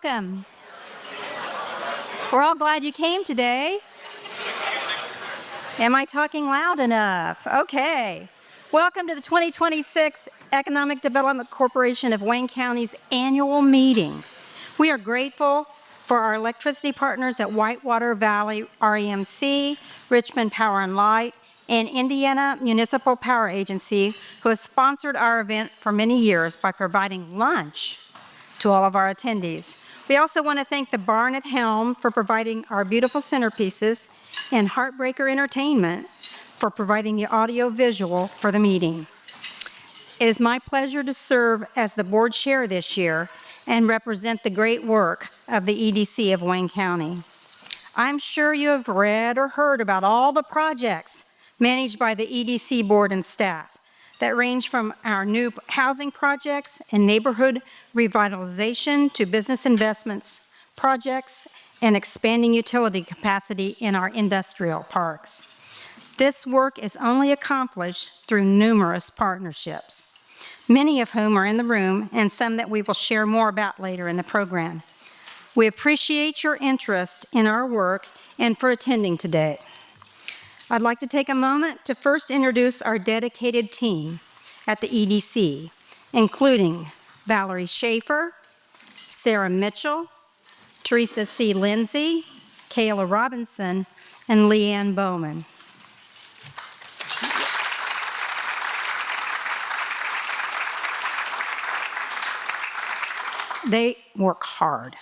welcome. We're all glad you came today. Am I talking loud enough? Okay. Welcome to the 2026 Economic Development Corporation of Wayne County's annual meeting. We are grateful for our electricity partners at Whitewater Valley REMC, Richmond Power and Light, and Indiana Municipal Power Agency, who has sponsored our event for many years by providing lunch to all of our attendees. We also want to thank the Barn at Helm for providing our beautiful centerpieces and Heartbreaker Entertainment for providing the audio visual for the meeting. It is my pleasure to serve as the board chair this year and represent the great work of the EDC of Wayne County. I'm sure you have read or heard about all the projects managed by the EDC board and staff that range from our new housing projects and neighborhood revitalization to business investments, projects, and expanding utility capacity in our industrial parks. This work is only accomplished through numerous partnerships, many of whom are in the room and some that we will share more about later in the program. We appreciate your interest in our work and for attending today. I'd like to take a moment to first introduce our dedicated team at the EDC, including Valerie Schaefer, Sarah Mitchell, Teresa C. Lindsay, Kayla Robinson, and Leanne Bowman. They work hard.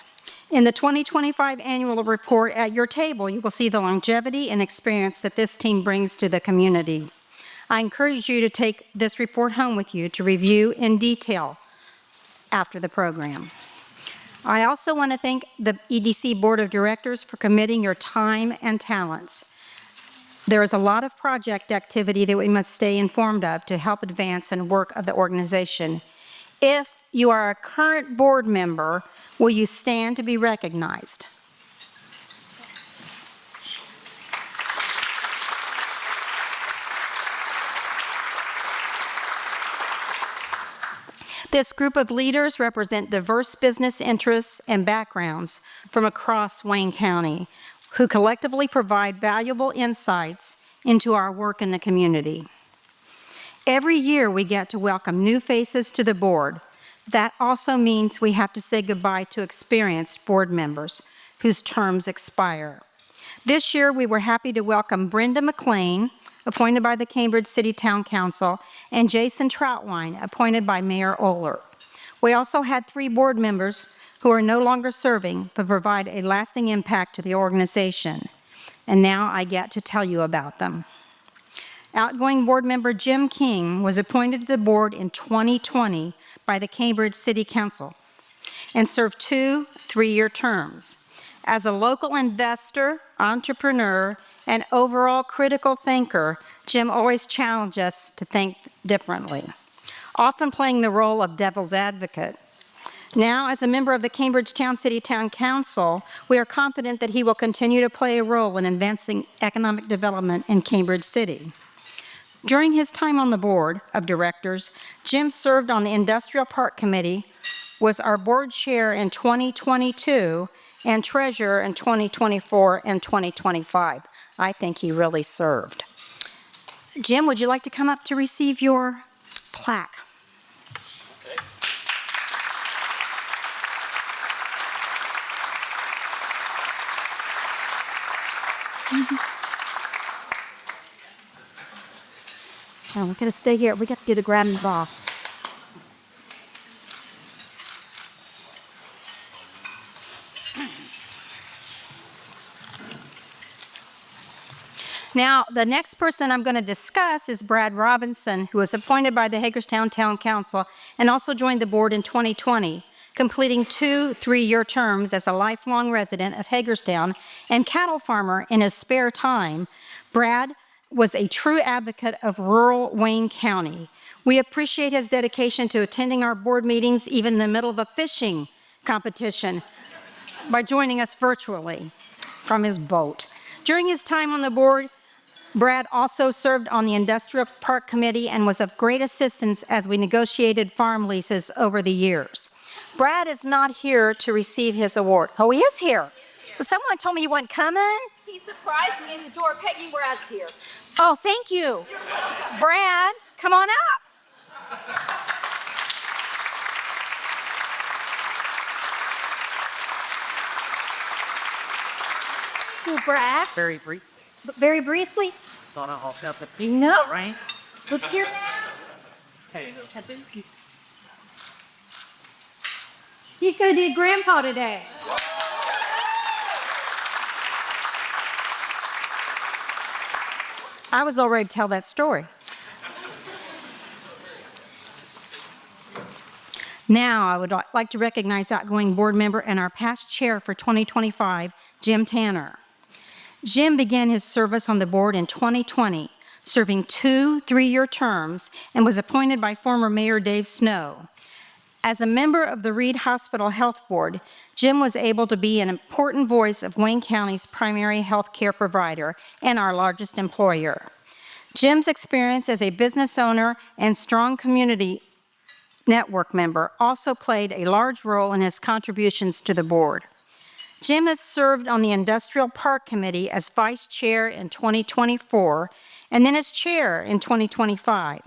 In the 2025 annual report at your table, you will see the longevity and experience that this team brings to the community. I encourage you to take this report home with you to review in detail after the program. I also want to thank the EDC Board of Directors for committing your time and talents. There is a lot of project activity that we must stay informed of to help advance and work of the organization. If you are a current board member, will you stand to be recognized? This group of leaders represent diverse business interests and backgrounds from across Wayne County, who collectively provide valuable insights into our work in the community. Every year we get to welcome new faces to the board. That also means we have to say goodbye to experienced board members whose terms expire. This year we were happy to welcome Brenda McLean, appointed by the Cambridge City Town Council, and Jason Troutwine, appointed by Mayor Oler. We also had 3 board members who are no longer serving but provide a lasting impact to the organization. And now I get to tell you about them. Outgoing board member Jim King was appointed to the board in 2020 by the Cambridge City Council and served 2 3-year terms. As a local investor, entrepreneur, and overall critical thinker, Jim always challenged us to think differently, often playing the role of devil's advocate. Now, as a member of the Cambridge City Town Council, we are confident that he will continue to play a role in advancing economic development in Cambridge City. During his time on the board of directors, Jim served on the Industrial Park Committee, was our board chair in 2022, and treasurer in 2024 and 2025. I think he really served. Jim, would you like to come up to receive your plaque? Okay. Oh, we're gonna stay here. We got to get a grab and ball. Now, the next person I'm going to discuss is Brad Robinson, who was appointed by the Hagerstown Town Council and also joined the board in 2020, completing 2 3-year terms as a lifelong resident of Hagerstown and cattle farmer in his spare time. Brad was a true advocate of rural Wayne County. We appreciate his dedication to attending our board meetings, even in the middle of a fishing competition, by joining us virtually from his boat. During his time on the board, Brad also served on the Industrial Park Committee and was of great assistance as we negotiated farm leases over the years. Brad is not here to receive his award. Oh, he is here. Well, someone told me he wasn't coming. He surprised me in the door. Peggy, Brad's here. Oh, thank you. Brad, come on up. Well, Brad, Very brief. very briefly, Thought I'll help the thing out, right? look here. Hey, He's going to do Grandpa today. I was all ready to tell that story. Now, I would like to recognize outgoing board member and our past chair for 2025, Jim Tanner. Jim began his service on the board in 2020, serving 2 3-year terms, and was appointed by former Mayor Dave Snow. As a member of the Reed Hospital Health Board, Jim was able to be an important voice of Wayne County's primary health care provider and our largest employer. Jim's experience as a business owner and strong community network member also played a large role in his contributions to the board. Jim has served on the Industrial Park Committee as vice chair in 2024 and then as chair in 2025.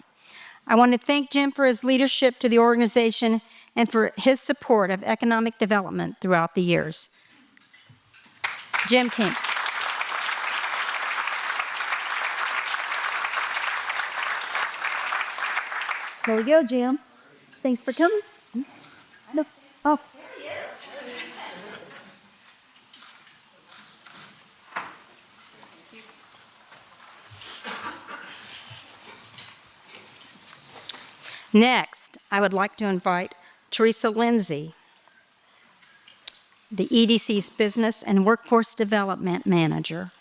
I want to thank Jim for his leadership to the organization and for his support of economic development throughout the years. Jim King. There we go, Jim. Thanks for coming. No. Oh. Next, I would like to invite Teresa Lindsay, the EDC's Business and Workforce Development Manager,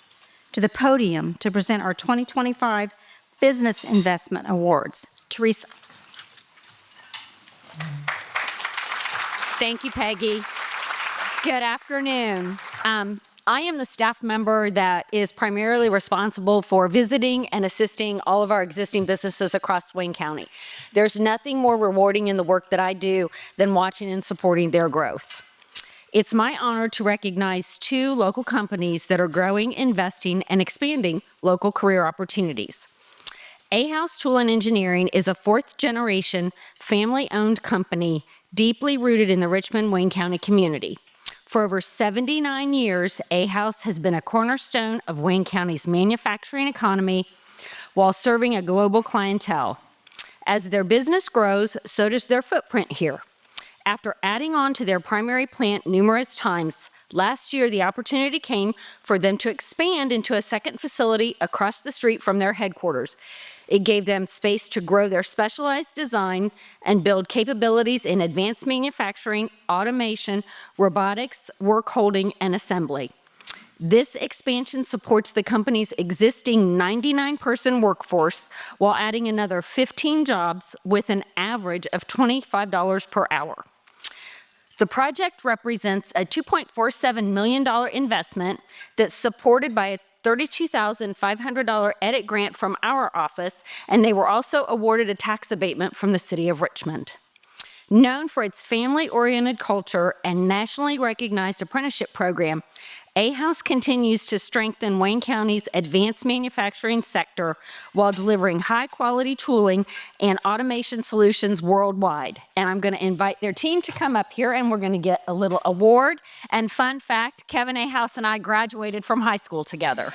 to the podium to present our 2025 Business Investment Awards. Teresa. Thank you, Peggy. Good afternoon. I am the staff member that is primarily responsible for visiting and assisting all of our existing businesses across Wayne County. There's nothing more rewarding in the work that I do than watching and supporting their growth. It's my honor to recognize 2 local companies that are growing, investing, and expanding local career opportunities. A-House Tool and Engineering is a 4th-generation, family-owned company deeply rooted in the Richmond, Wayne County community. For over 79 years, A-House has been a cornerstone of Wayne County's manufacturing economy while serving a global clientele. As their business grows, so does their footprint here. After adding on to their primary plant numerous times, last year the opportunity came for them to expand into a second facility across the street from their headquarters. It gave them space to grow their specialized design and build capabilities in advanced manufacturing, automation, robotics, work holding, and assembly. This expansion supports the company's existing 99-person workforce while adding another 15 jobs with an average of $25 per hour. The project represents a $2.47 million investment that's supported by a $32,500 edit grant from our office, and they were also awarded a tax abatement from the City of Richmond. Known for its family-oriented culture and nationally recognized apprenticeship program, A-House continues to strengthen Wayne County's advanced manufacturing sector while delivering high-quality tooling and automation solutions worldwide. And I'm going to invite their team to come up here, and we're going to get a little award. And fun fact, Kevin A-House and I graduated from high school together.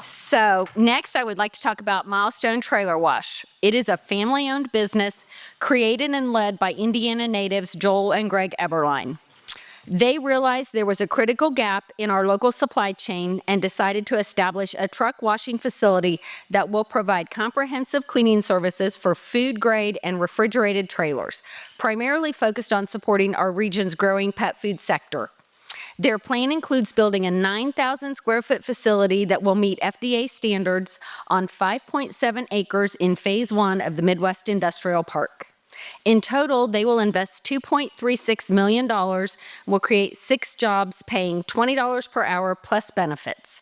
So next, I would like to talk about Milestone Trailer Wash. It is a family-owned business created and led by Indiana natives Joel and Greg Eberline. They realized there was a critical gap in our local supply chain and decided to establish a truck washing facility that will provide comprehensive cleaning services for food-grade and refrigerated trailers, primarily focused on supporting our region's growing pet food sector. Their plan includes building a 9,000 square foot facility that will meet FDA standards on 5.7 acres in Phase 1 of the Midwest Industrial Park. In total, they will invest $2.36 million, will create 6 jobs paying $20 per hour plus benefits.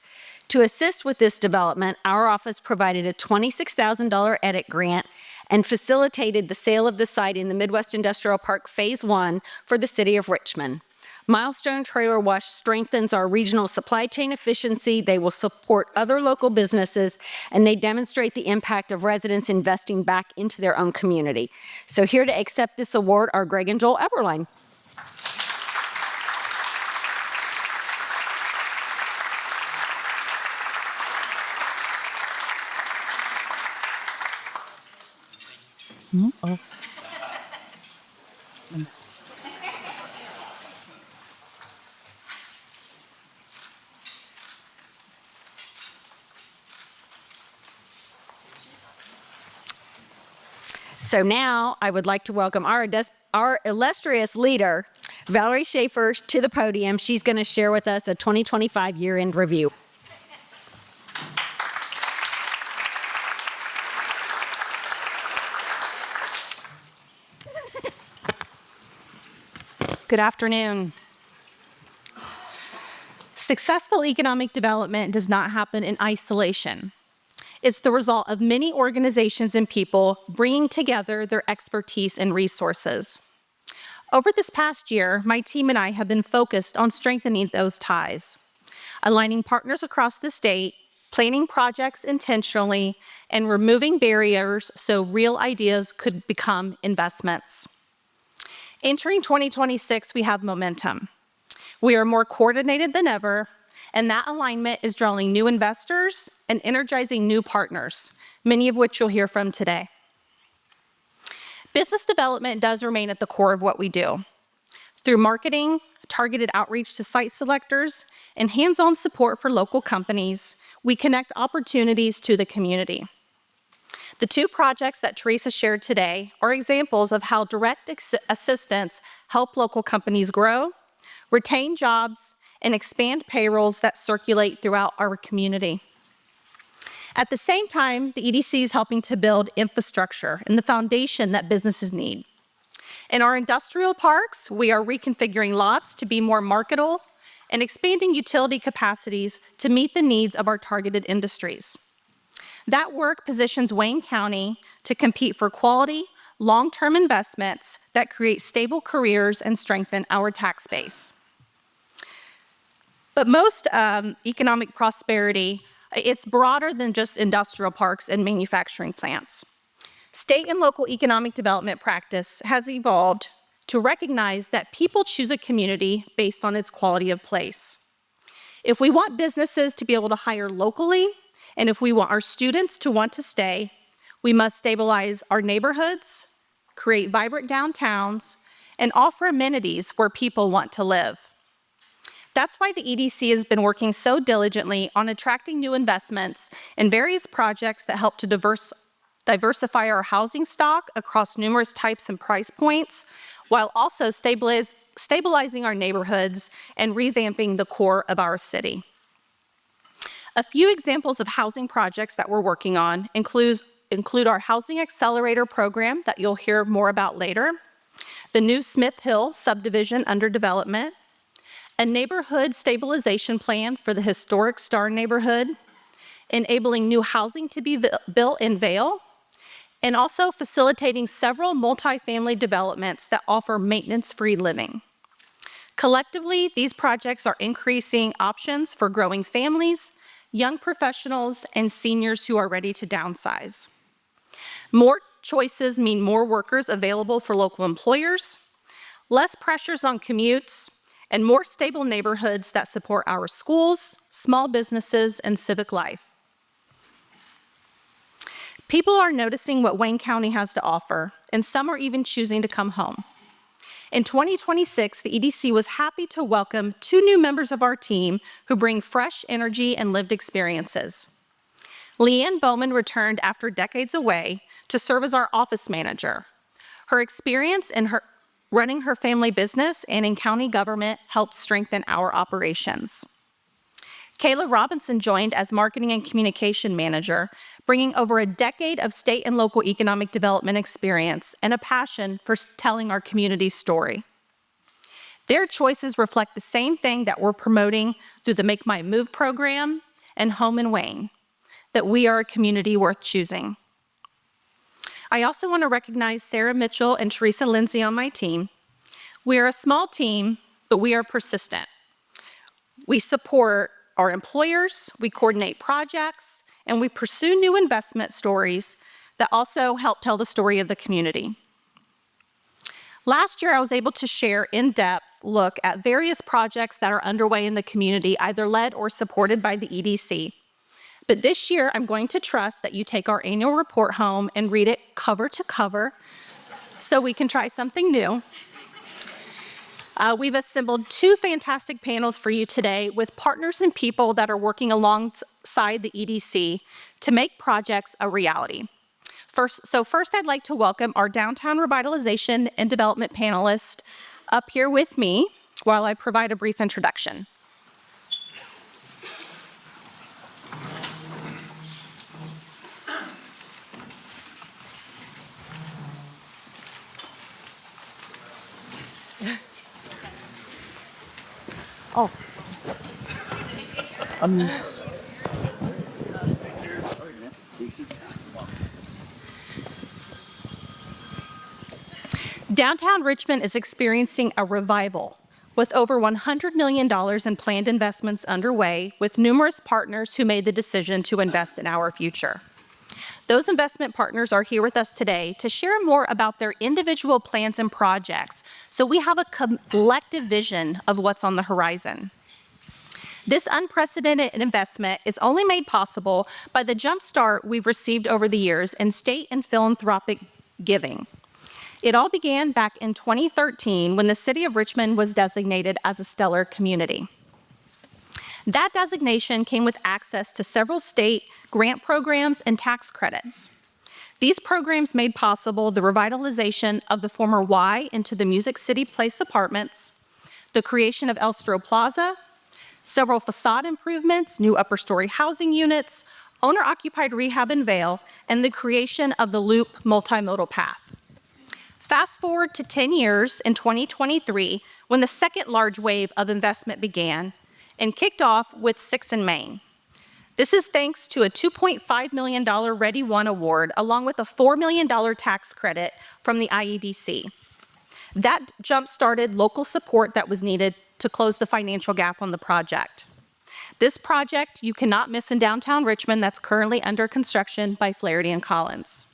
To assist with this development, our office provided a $26,000 edit grant and facilitated the sale of the site in the Midwest Industrial Park Phase 1 for the city of Richmond. Milestone Trailer Wash strengthens our regional supply chain efficiency. They will support other local businesses, and they demonstrate the impact of residents investing back into their own community. So here to accept this award are Greg and Joel Eberlein. So now I would like to welcome our illustrious leader, Valerie Schaefer, to the podium. She's going to share with us a 2025 year-end review. Good afternoon. Successful economic development does not happen in isolation. It's the result of many organizations and people bringing together their expertise and resources. Over this past year, my team and I have been focused on strengthening those ties, aligning partners across the state, planning projects intentionally, and removing barriers so real ideas could become investments. Entering 2026, we have momentum. We are more coordinated than ever, and that alignment is drawing new investors and energizing new partners, many of which you'll hear from today. Business development does remain at the core of what we do. Through marketing, targeted outreach to site selectors, and hands-on support for local companies, we connect opportunities to the community. The 2 projects that Teresa shared today are examples of how direct assistance help local companies grow, retain jobs, and expand payrolls that circulate throughout our community. At the same time, the EDC is helping to build infrastructure and the foundation that businesses need. In our industrial parks, we are reconfiguring lots to be more marketable and expanding utility capacities to meet the needs of our targeted industries. That work positions Wayne County to compete for quality, long-term investments that create stable careers and strengthen our tax base. But most economic prosperity, it's broader than just industrial parks and manufacturing plants. State and local economic development practice has evolved to recognize that people choose a community based on its quality of place. If we want businesses to be able to hire locally, and if we want our students to want to stay, we must stabilize our neighborhoods, create vibrant downtowns, and offer amenities where people want to live. That's why the EDC has been working so diligently on attracting new investments in various projects that help to diversify our housing stock across numerous types and price points, while also stabilizing our neighborhoods and revamping the core of our city. A few examples of housing projects that we're working on include our Housing Accelerator program that you'll hear more about later, the new Smith Hill subdivision under development, a neighborhood stabilization plan for the historic Star neighborhood, enabling new housing to be built in Vail, and also facilitating several multifamily developments that offer maintenance-free living. Collectively, these projects are increasing options for growing families, young professionals, and seniors who are ready to downsize. More choices mean more workers available for local employers, less pressures on commutes, and more stable neighborhoods that support our schools, small businesses, and civic life. People are noticing what Wayne County has to offer, and some are even choosing to come home. In 2026, the EDC was happy to welcome 2 new members of our team who bring fresh energy and lived experiences. Leanne Bowman returned after decades away to serve as our office manager. Her experience and her Running her family business and in county government helped strengthen our operations. Kayla Robinson joined as Marketing and Communication Manager, bringing over a decade of state and local economic development experience and a passion for telling our community's story. Their choices reflect the same thing that we're promoting through the Make My Move program and Home in Wayne, that we are a community worth choosing. I also want to recognize Sarah Mitchell and Teresa Lindsay on my team. We are a small team, but we are persistent. We support our employers, we coordinate projects, and we pursue new investment stories that also help tell the story of the community. Last year, I was able to share in-depth look at various projects that are underway in the community, either led or supported by the EDC. But this year, I'm going to trust that you take our annual report home and read it cover to cover so we can try something new. We've assembled 2 fantastic panels for you today with partners and people that are working alongside the EDC to make projects a reality. First, I'd like to welcome our Downtown Revitalization and Development panelists up here with me while I provide a brief introduction. Oh. Downtown Richmond is experiencing a revival with over $100 million in planned investments underway with numerous partners who made the decision to invest in our future. Those investment partners are here with us today to share more about their individual plans and projects, so we have a collective vision of what's on the horizon. This unprecedented investment is only made possible by the jump start we've received over the years in state and philanthropic giving. It all began back in 2013 when the city of Richmond was designated as a stellar community. That designation came with access to several state grant programs and tax credits. These programs made possible the revitalization of the former Y into the Music City Place apartments, the creation of Elstro Plaza, several facade improvements, new upper-story housing units, owner-occupied rehab in Vale, and the creation of the Loop multimodal path. Fast forward to 10 years in 2023, when the second large wave of investment began and kicked off with 6 in Main. This is thanks to a $2.5 million Ready One award, along with a $4 million tax credit from the IEDC. That jump-started local support that was needed to close the financial gap on the project. This project you cannot miss in downtown Richmond that's currently under construction by Flaherty and Collins.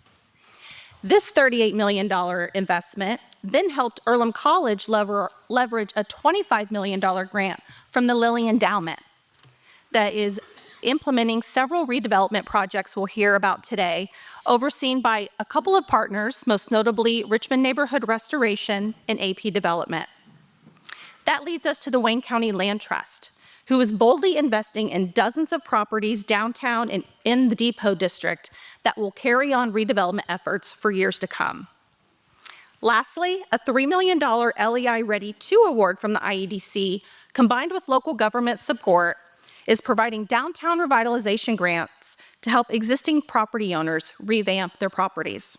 This $38 million investment then helped Earlham College leverage a $25 million grant from the Lilly Endowment that is implementing several redevelopment projects we'll hear about today, overseen by a couple of partners, most notably Richmond Neighborhood Restoration and AP Development. That leads us to the Wayne County Land Trust, who is boldly investing in dozens of properties downtown and in the Depot District that will carry on redevelopment efforts for years to come. Lastly, a $3 million LEI Ready 2 award from the IEDC, combined with local government support, is providing downtown revitalization grants to help existing property owners revamp their properties.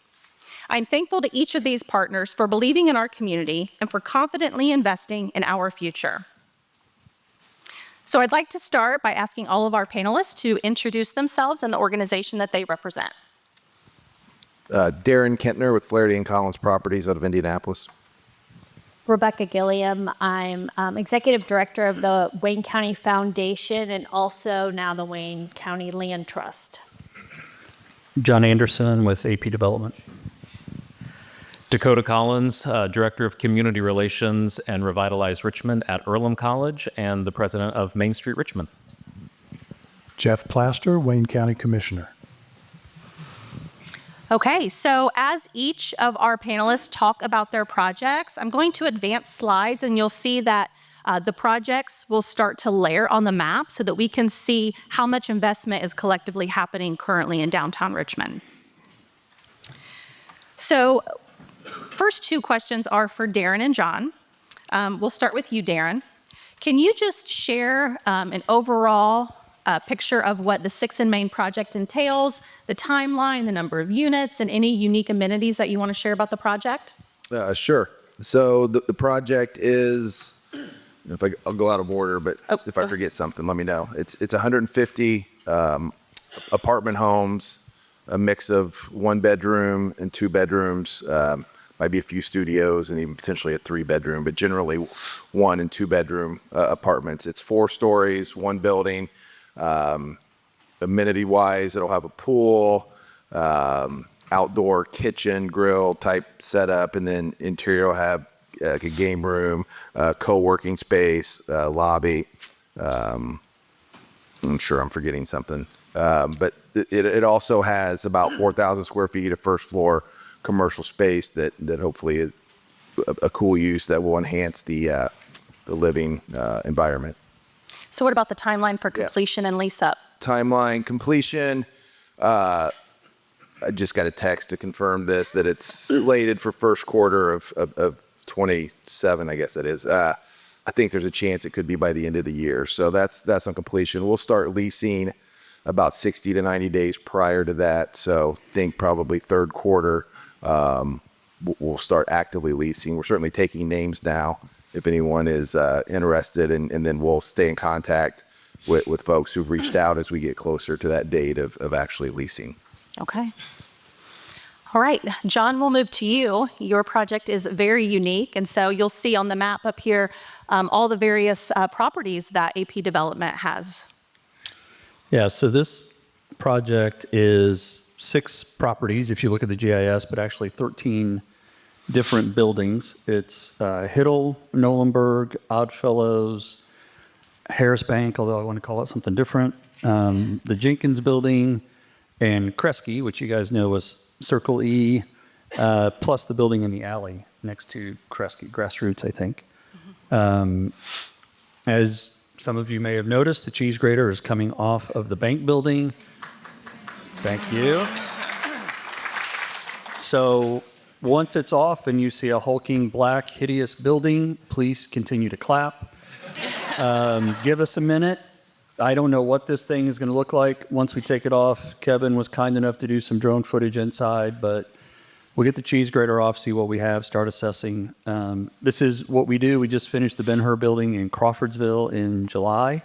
I'm thankful to each of these partners for believing in our community and for confidently investing in our future. So I'd like to start by asking all of our panelists to introduce themselves and the organization that they represent. Darren Kentner with Flaherty and Collins Properties out of Indianapolis. Rebecca Gilliam. I'm Executive Director of the Wayne County Foundation and also now the Wayne County Land Trust. John Anderson with AP Development. Dakota Collins, Director of Community Relations and Revitalize Richmond at Earlham College and the President of Main Street Richmond. Jeff Plaster, Wayne County Commissioner. Okay, so as each of our panelists talk about their projects, I'm going to advance slides and you'll see that the projects will start to layer on the map so that we can see how much investment is collectively happening currently in downtown Richmond. So First two questions are for Darren and John. We'll start with you, Darren. Can you just share an overall picture of what the 6 in Main project entails, the timeline, the number of units, and any unique amenities that you want to share about the project? Sure. So the project is, I'll go out of order, but if I forget something, let me know. It's 150 apartment homes, a mix of 1 bedroom and 2 bedrooms, might be a few studios and even potentially a 3 bedroom, but generally 1 and 2 bedroom apartments. It's 4 stories, 1 building. Amenity wise, it'll have a pool, outdoor kitchen, grill type setup, and then interior will have like a game room, co-working space, lobby. I'm sure I'm forgetting something. But it also has about 4,000 square feet of first floor commercial space that hopefully is a cool use that will enhance the living environment. So what about the timeline for completion and lease up? Timeline completion. I just got a text to confirm this, that it's slated for first quarter of 27, I guess it is. I think there's a chance it could be by the end of the year. So that's on completion. We'll start leasing about 60 to 90 days prior to that. So think probably third quarter, we'll start actively leasing. We're certainly taking names now if anyone is interested, and then we'll stay in contact with folks who've reached out as we get closer to that date of actually leasing. Okay. All right, John, we'll move to you. Your project is very unique, and so you'll see on the map up here all the various properties that AP Development has. Yeah, so this project is 6 properties, if you look at the GIS, but actually 13 different buildings. It's Hiddle, Nolenberg, Oddfellows, Harris Bank, although I want to call it something different, the Jenkins Building, and Kresge, which you guys know was Circle E, plus the building in the alley next to Kresge, Grassroots, I think. As some of you may have noticed, the cheese grater is coming off of the bank building. Thank you. So once it's off and you see a hulking black hideous building, please continue to clap. Give us a minute. I don't know what this thing is going to look like once we take it off. Kevin was kind enough to do some drone footage inside, but we'll get the cheese grater off, see what we have, start assessing. This is what we do. We just finished the Ben-Hur building in Crawfordsville in July.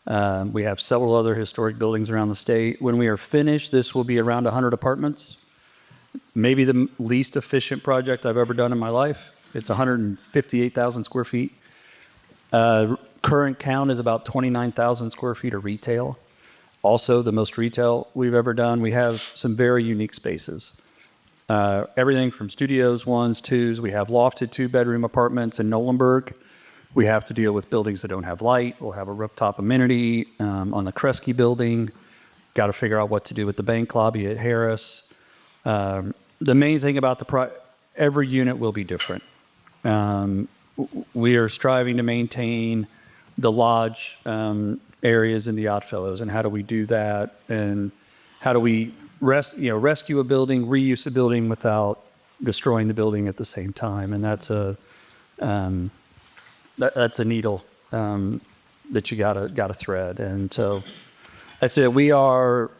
We have several other historic buildings around the state. When we are finished, this will be around 100 apartments. Maybe the least efficient project I've ever done in my life. It's 158,000 square feet. Current count is about 29,000 square feet of retail. Also, the most retail we've ever done. We have some very unique spaces. Everything from studios, 1s, 2s. We have lofted 2-bedroom apartments in Nolenberg. We have to deal with buildings that don't have light. We'll have a rooftop amenity on the Kresge building. Got to figure out what to do with the bank lobby at Harris. The main thing about every unit will be different. We are striving to maintain the lodge areas in the Oddfellows, and how do we do that, and how do we rescue a building, reuse a building without destroying the building at the same time, and that's a needle that you gotta thread, and so that's it. We are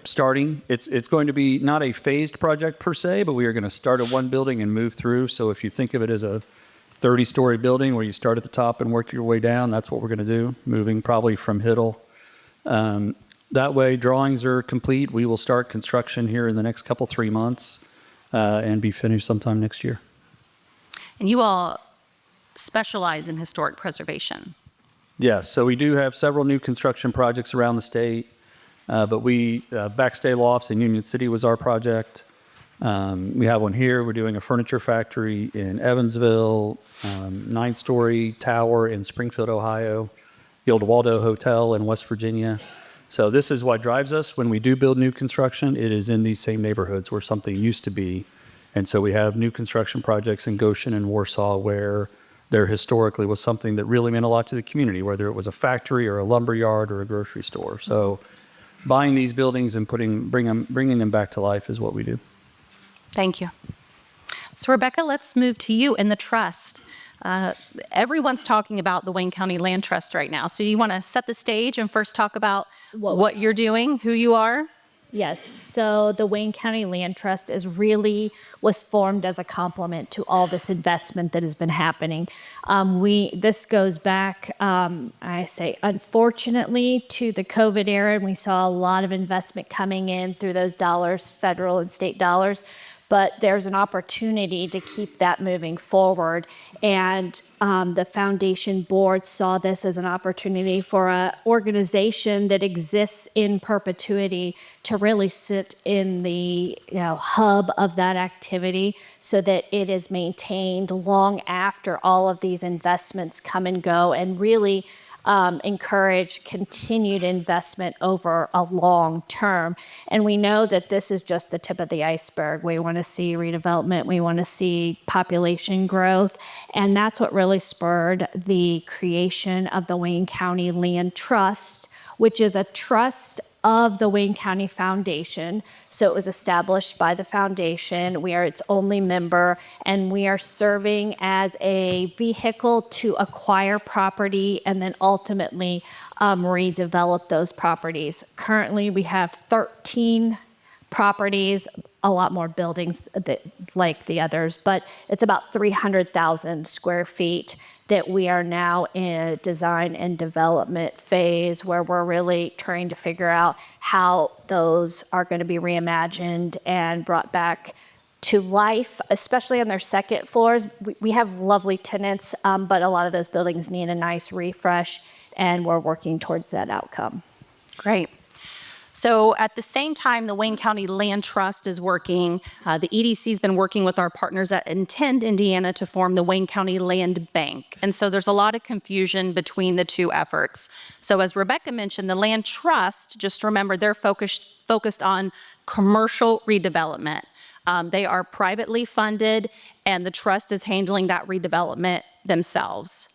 starting. It's going to be not a phased project per se, but we are going to start at one building and move through. So if you think of it as a 30-story building where you start at the top and work your way down, that's what we're going to do, moving probably from Hiddle. That way, drawings are complete. We will start construction here in the next 3 months and be finished sometime next year. And you all specialize in historic preservation. Yes, so we do have several new construction projects around the state. But Backstay Lofts in Union City was our project. We have one here. We're doing a furniture factory in Evansville, 9-story tower in Springfield, Ohio, the old Waldo Hotel in West Virginia. So this is what drives us. When we do build new construction, it is in these same neighborhoods where something used to be. And so we have new construction projects in Goshen and Warsaw where there historically was something that really meant a lot to the community, whether it was a factory or a lumber yard or a grocery store. So buying these buildings and bringing them back to life is what we do. Thank you. So Rebecca, let's move to you in the trust. Everyone's talking about the Wayne County Land Trust right now. So you want to set the stage and first talk about what you're doing, who you are? Yes, so the Wayne County Land Trust was formed as a complement to all this investment that has been happening. This goes back, I say, unfortunately, to the COVID era, and we saw a lot of investment coming in through those dollars, federal and state dollars. But there's an opportunity to keep that moving forward. And the foundation board saw this as an opportunity for an organization that exists in perpetuity to really sit in the hub of that activity so that it is maintained long after all of these investments come and go, and really encourage continued investment over a long term. And we know that this is just the tip of the iceberg. We want to see redevelopment, we want to see population growth, and that's what really spurred the creation of the Wayne County Land Trust, which is a trust of the Wayne County Foundation. So it was established by the foundation. We are its only member, and we are serving as a vehicle to acquire property and then ultimately redevelop those properties. Currently, we have 13 properties, a lot more buildings like the others, but it's about 300,000 square feet that we are now in a design and development phase where we're really trying to figure out how those are going to be reimagined and brought back to life, especially on their second floors. We have lovely tenants, but a lot of those buildings need a nice refresh, and we're working towards that outcome. Great. So at the same time, the Wayne County Land Trust is working. The EDC has been working with our partners at Intend Indiana to form the Wayne County Land Bank. And so there's a lot of confusion between the two efforts. So as Rebecca mentioned, the Land Trust, just remember, they're focused on commercial redevelopment. They are privately funded, and the trust is handling that redevelopment themselves.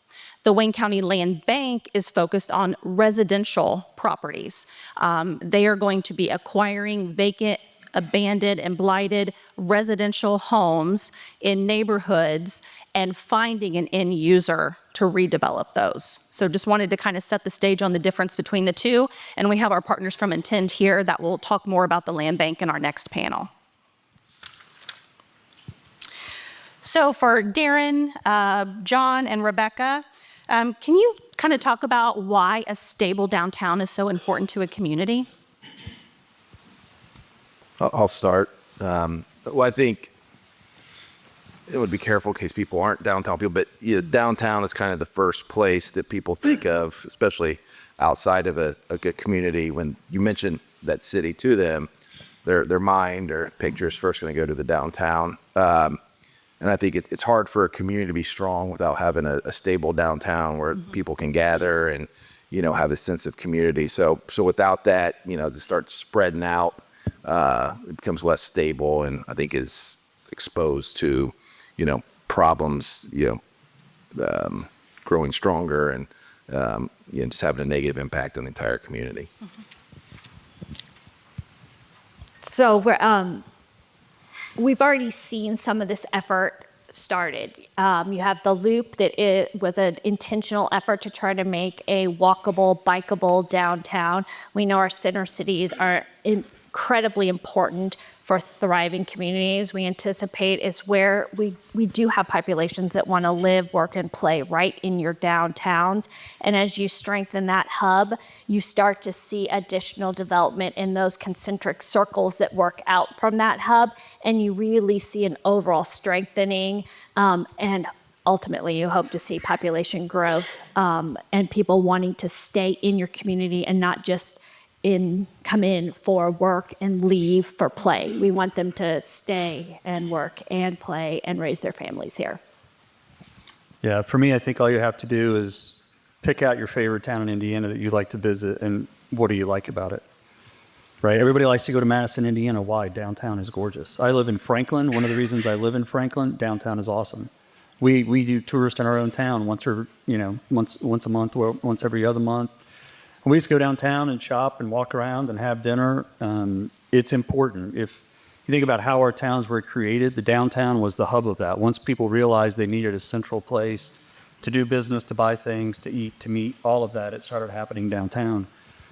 The Wayne County Land Bank is focused on residential properties. They are going to be acquiring vacant, abandoned, and blighted residential homes in neighborhoods and finding an end user to redevelop those. So just wanted to kind of set the stage on the difference between the two. And we have our partners from Intend here that will talk more about the land bank in our next panel. So for Darren, John, and Rebecca, can you kind of talk about why a stable downtown is so important to a community? I'll start. Well, I think it would be careful in case people aren't downtown people, but downtown is kind of the first place that people think of, especially outside of a good community. When you mention that city to them, their mind or picture is first going to go to the downtown. And I think it's hard for a community to be strong without having a stable downtown where people can gather and, have a sense of community. So without that, as it starts spreading out, it becomes less stable, and I think is exposed to, problems, growing stronger and, just having a negative impact on the entire community. So we've already seen some of this effort started. You have the Loop that it was an intentional effort to try to make a walkable, bikeable downtown. We know our center cities are incredibly important for thriving communities. We anticipate is where we do have populations that want to live, work, and play right in your downtowns. And as you strengthen that hub, you start to see additional development in those concentric circles that work out from that hub. And you really see an overall strengthening, and ultimately you hope to see population growth, and people wanting to stay in your community and not just come in for work and leave for play. We want them to stay and work and play and raise their families here. Yeah, for me, I think all you have to do is pick out your favorite town in Indiana that you like to visit, and what do you like about it, right? Everybody likes to go to Madison, Indiana. Why? Downtown is gorgeous. I live in Franklin. One of the reasons I live in Franklin, downtown is awesome. We do tours in our own town once a month or once every other month. We just go downtown and shop and walk around and have dinner. It's important. If you think about how our towns were created, the downtown was the hub of that. Once people realized they needed a central place to do business, to buy things, to eat, to meet, all of that, it started happening downtown.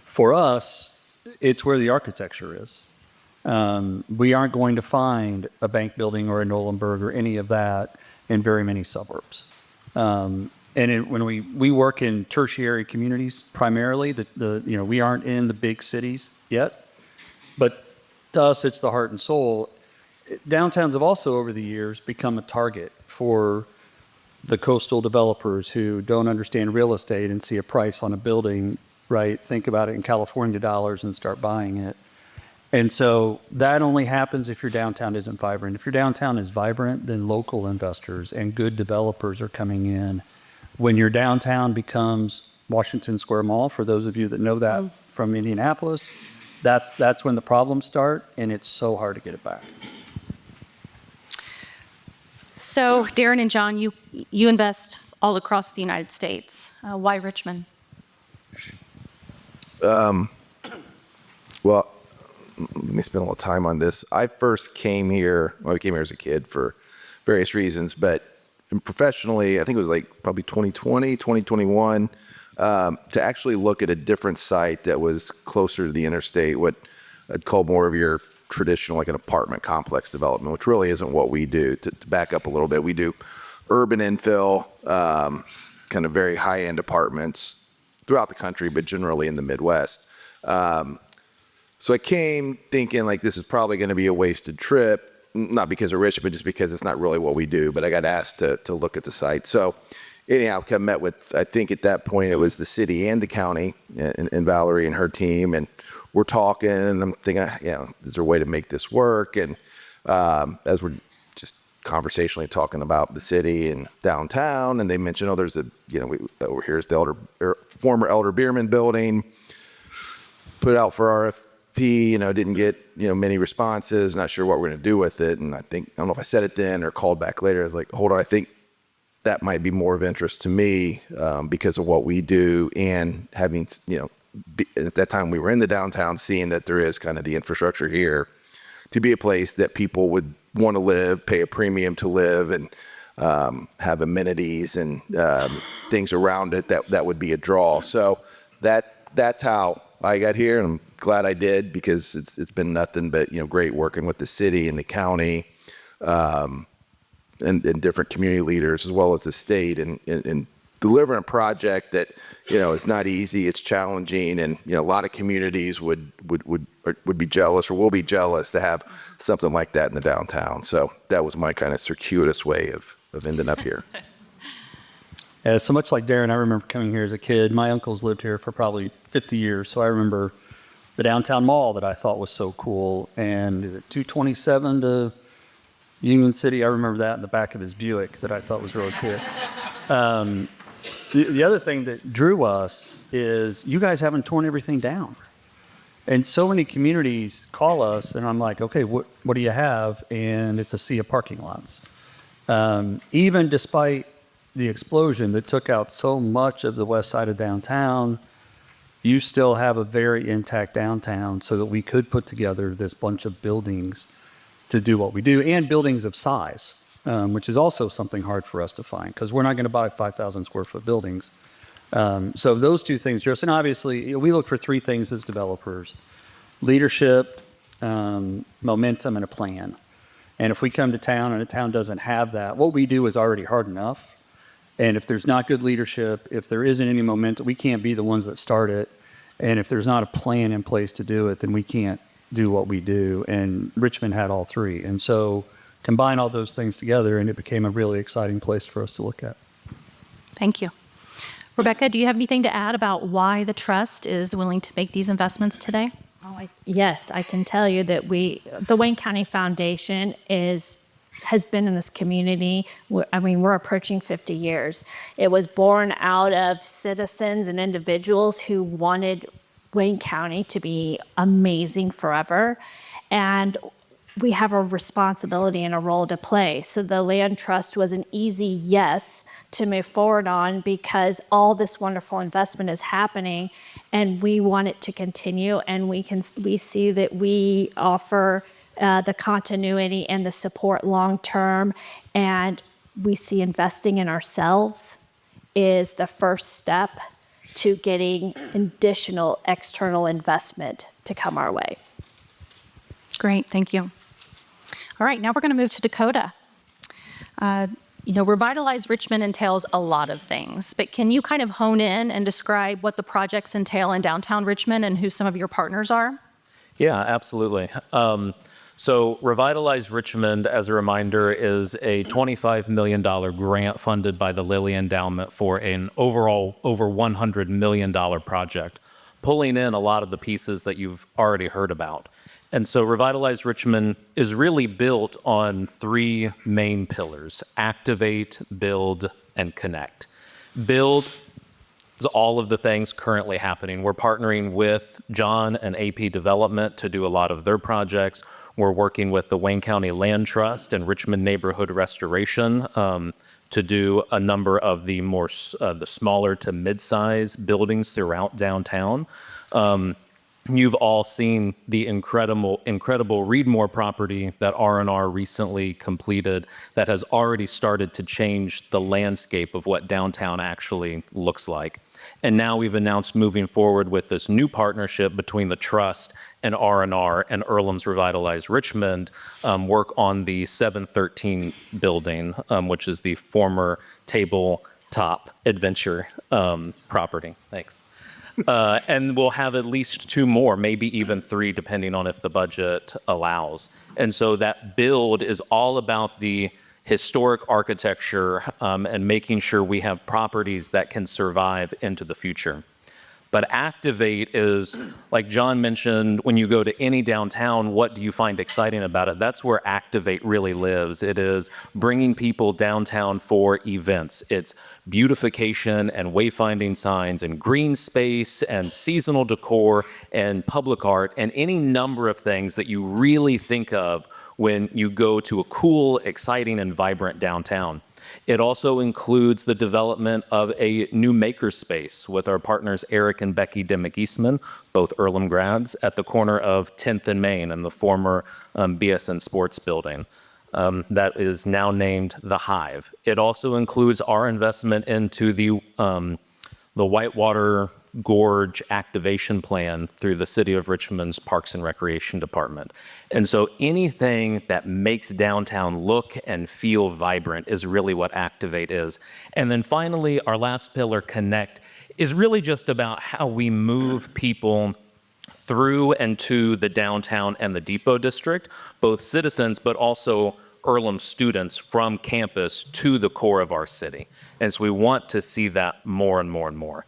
For us, it's where the architecture is. We aren't going to find a bank building or a Nolenberg or any of that in very many suburbs. When we work in tertiary communities primarily, we aren't in the big cities yet, but to us, it's the heart and soul. Downtowns have also, over the years, become a target for the coastal developers who don't understand real estate and see a price on a building, right? Think about it in California dollars and start buying it. And so that only happens if your downtown isn't vibrant. If your downtown is vibrant, then local investors and good developers are coming in. When your downtown becomes Washington Square Mall, for those of you that know that from Indianapolis, that's when the problems start, and it's so hard to get it back. So Darren and John, you invest all across the United States. Why Richmond? Well, let me spend a little time on this. I first came here, I came here as a kid for various reasons, but professionally, I think it was like probably 2020, 2021, to actually look at a different site that was closer to the interstate, what I'd call more of your traditional, like an apartment complex development, which really isn't what we do. To back up a little bit, we do urban infill, kind of very high-end apartments throughout the country, but generally in the Midwest. So I came thinking like this is probably going to be a wasted trip, not because of Richmond, just because it's not really what we do. But I got asked to look at the site. So anyhow, I met with, I think at that point it was the city and the county and Valerie and her team. And we're talking and I'm thinking, is there a way to make this work? And as we're just conversationally talking about the city and downtown, and they mentioned, there's over here's the former Elder Bierman building, put it out for RFP, didn't get, many responses, not sure what we're going to do with it. And I don't know if I said it then or called back later. I was like, hold on, I think that might be more of interest to me because of what we do and having, at that time we were in the downtown, seeing that there is kind of the infrastructure here to be a place that people would want to live, pay a premium to live, and have amenities and things around it that would be a draw. So that's how I got here, and I'm glad I did because it's been nothing but great working with the city and the county and different community leaders as well as the state and delivering a project that is not easy, it's challenging, and a lot of communities would be jealous or will be jealous to have something like that in the downtown. So that was my kind of circuitous way of ending up here. So much like Darren, I remember coming here as a kid. My uncles lived here for probably 50 years, so I remember the downtown mall that I thought was so cool. And is it 227 to Union City? I remember that in the back of his Buick that I thought was really cool. The other thing that drew us is you guys haven't torn everything down. And so many communities call us, and I'm like, okay, what do you have? And it's a sea of parking lots. Even despite the explosion that took out so much of the west side of downtown, you still have a very intact downtown so that we could put together this bunch of buildings to do what we do, and buildings of size, which is also something hard for us to find because we're not going to buy 5,000 square foot buildings. So those two things, Joseph, and obviously we look for three things as developers: leadership, momentum, and a plan. And if we come to town and a town doesn't have that, what we do is already hard enough. And if there's not good leadership, if there isn't any momentum, we can't be the ones that start it. And if there's not a plan in place to do it, then we can't do what we do. And Richmond had all three. And so combine all those things together, and it became a really exciting place for us to look at. Thank you. Rebecca, do you have anything to add about why the trust is willing to make these investments today? Yes, I can tell you that the Wayne County Foundation has been in this community. We're approaching 50 years. It was born out of citizens and individuals who wanted Wayne County to be amazing forever. And we have a responsibility and a role to play. So the land trust was an easy yes to move forward on because all this wonderful investment is happening and we want it to continue, and we see that we offer the continuity and the support long term. And we see investing in ourselves is the first step to getting additional external investment to come our way. Great, thank you. All right, now we're going to move to Dakota. Revitalize Richmond entails a lot of things, but can you kind of hone in and describe what the projects entail in downtown Richmond and who some of your partners are? Yeah, absolutely. So Revitalize Richmond, as a reminder, is a $25 million grant funded by the Lilly Endowment for an overall over $100 million project, pulling in a lot of the pieces that you've already heard about. And so Revitalize Richmond is really built on three main pillars: activate, build, and connect. Build is all of the things currently happening. We're partnering with John and AP Development to do a lot of their projects. We're working with the Wayne County Land Trust and Richmond Neighborhood Restoration to do a number of the the smaller to mid-size buildings throughout downtown. You've all seen the incredible Reedmore property that R&R recently completed that has already started to change the landscape of what downtown actually looks like. And now we've announced moving forward with this new partnership between the Trust and R&R and Earlham's Revitalize Richmond, work on the 713 building, which is the former Tabletop Adventure property. Thanks. And we'll have at least two more, maybe even three, depending on if the budget allows. And so that build is all about the historic architecture and making sure we have properties that can survive into the future. But activate is, like John mentioned, when you go to any downtown, what do you find exciting about it? That's where activate really lives. It is bringing people downtown for events. It's beautification and wayfinding signs and green space and seasonal decor and public art and any number of things that you really think of when you go to a cool, exciting, and vibrant downtown. It also includes the development of a new makerspace with our partners Eric and Becky Demick-Eastman, both Earlham grads, at the corner of 10th and Main in the former BSN Sports building. That is now named The Hive. It also includes our investment into the Whitewater Gorge activation plan through the City of Richmond's Parks and Recreation Department. And so anything that makes downtown look and feel vibrant is really what activate is. And then finally, our last pillar, connect, is really just about how we move people through and to the downtown and the Depot District, both citizens, but also Earlham students from campus to the core of our city. And so we want to see that more and more and more.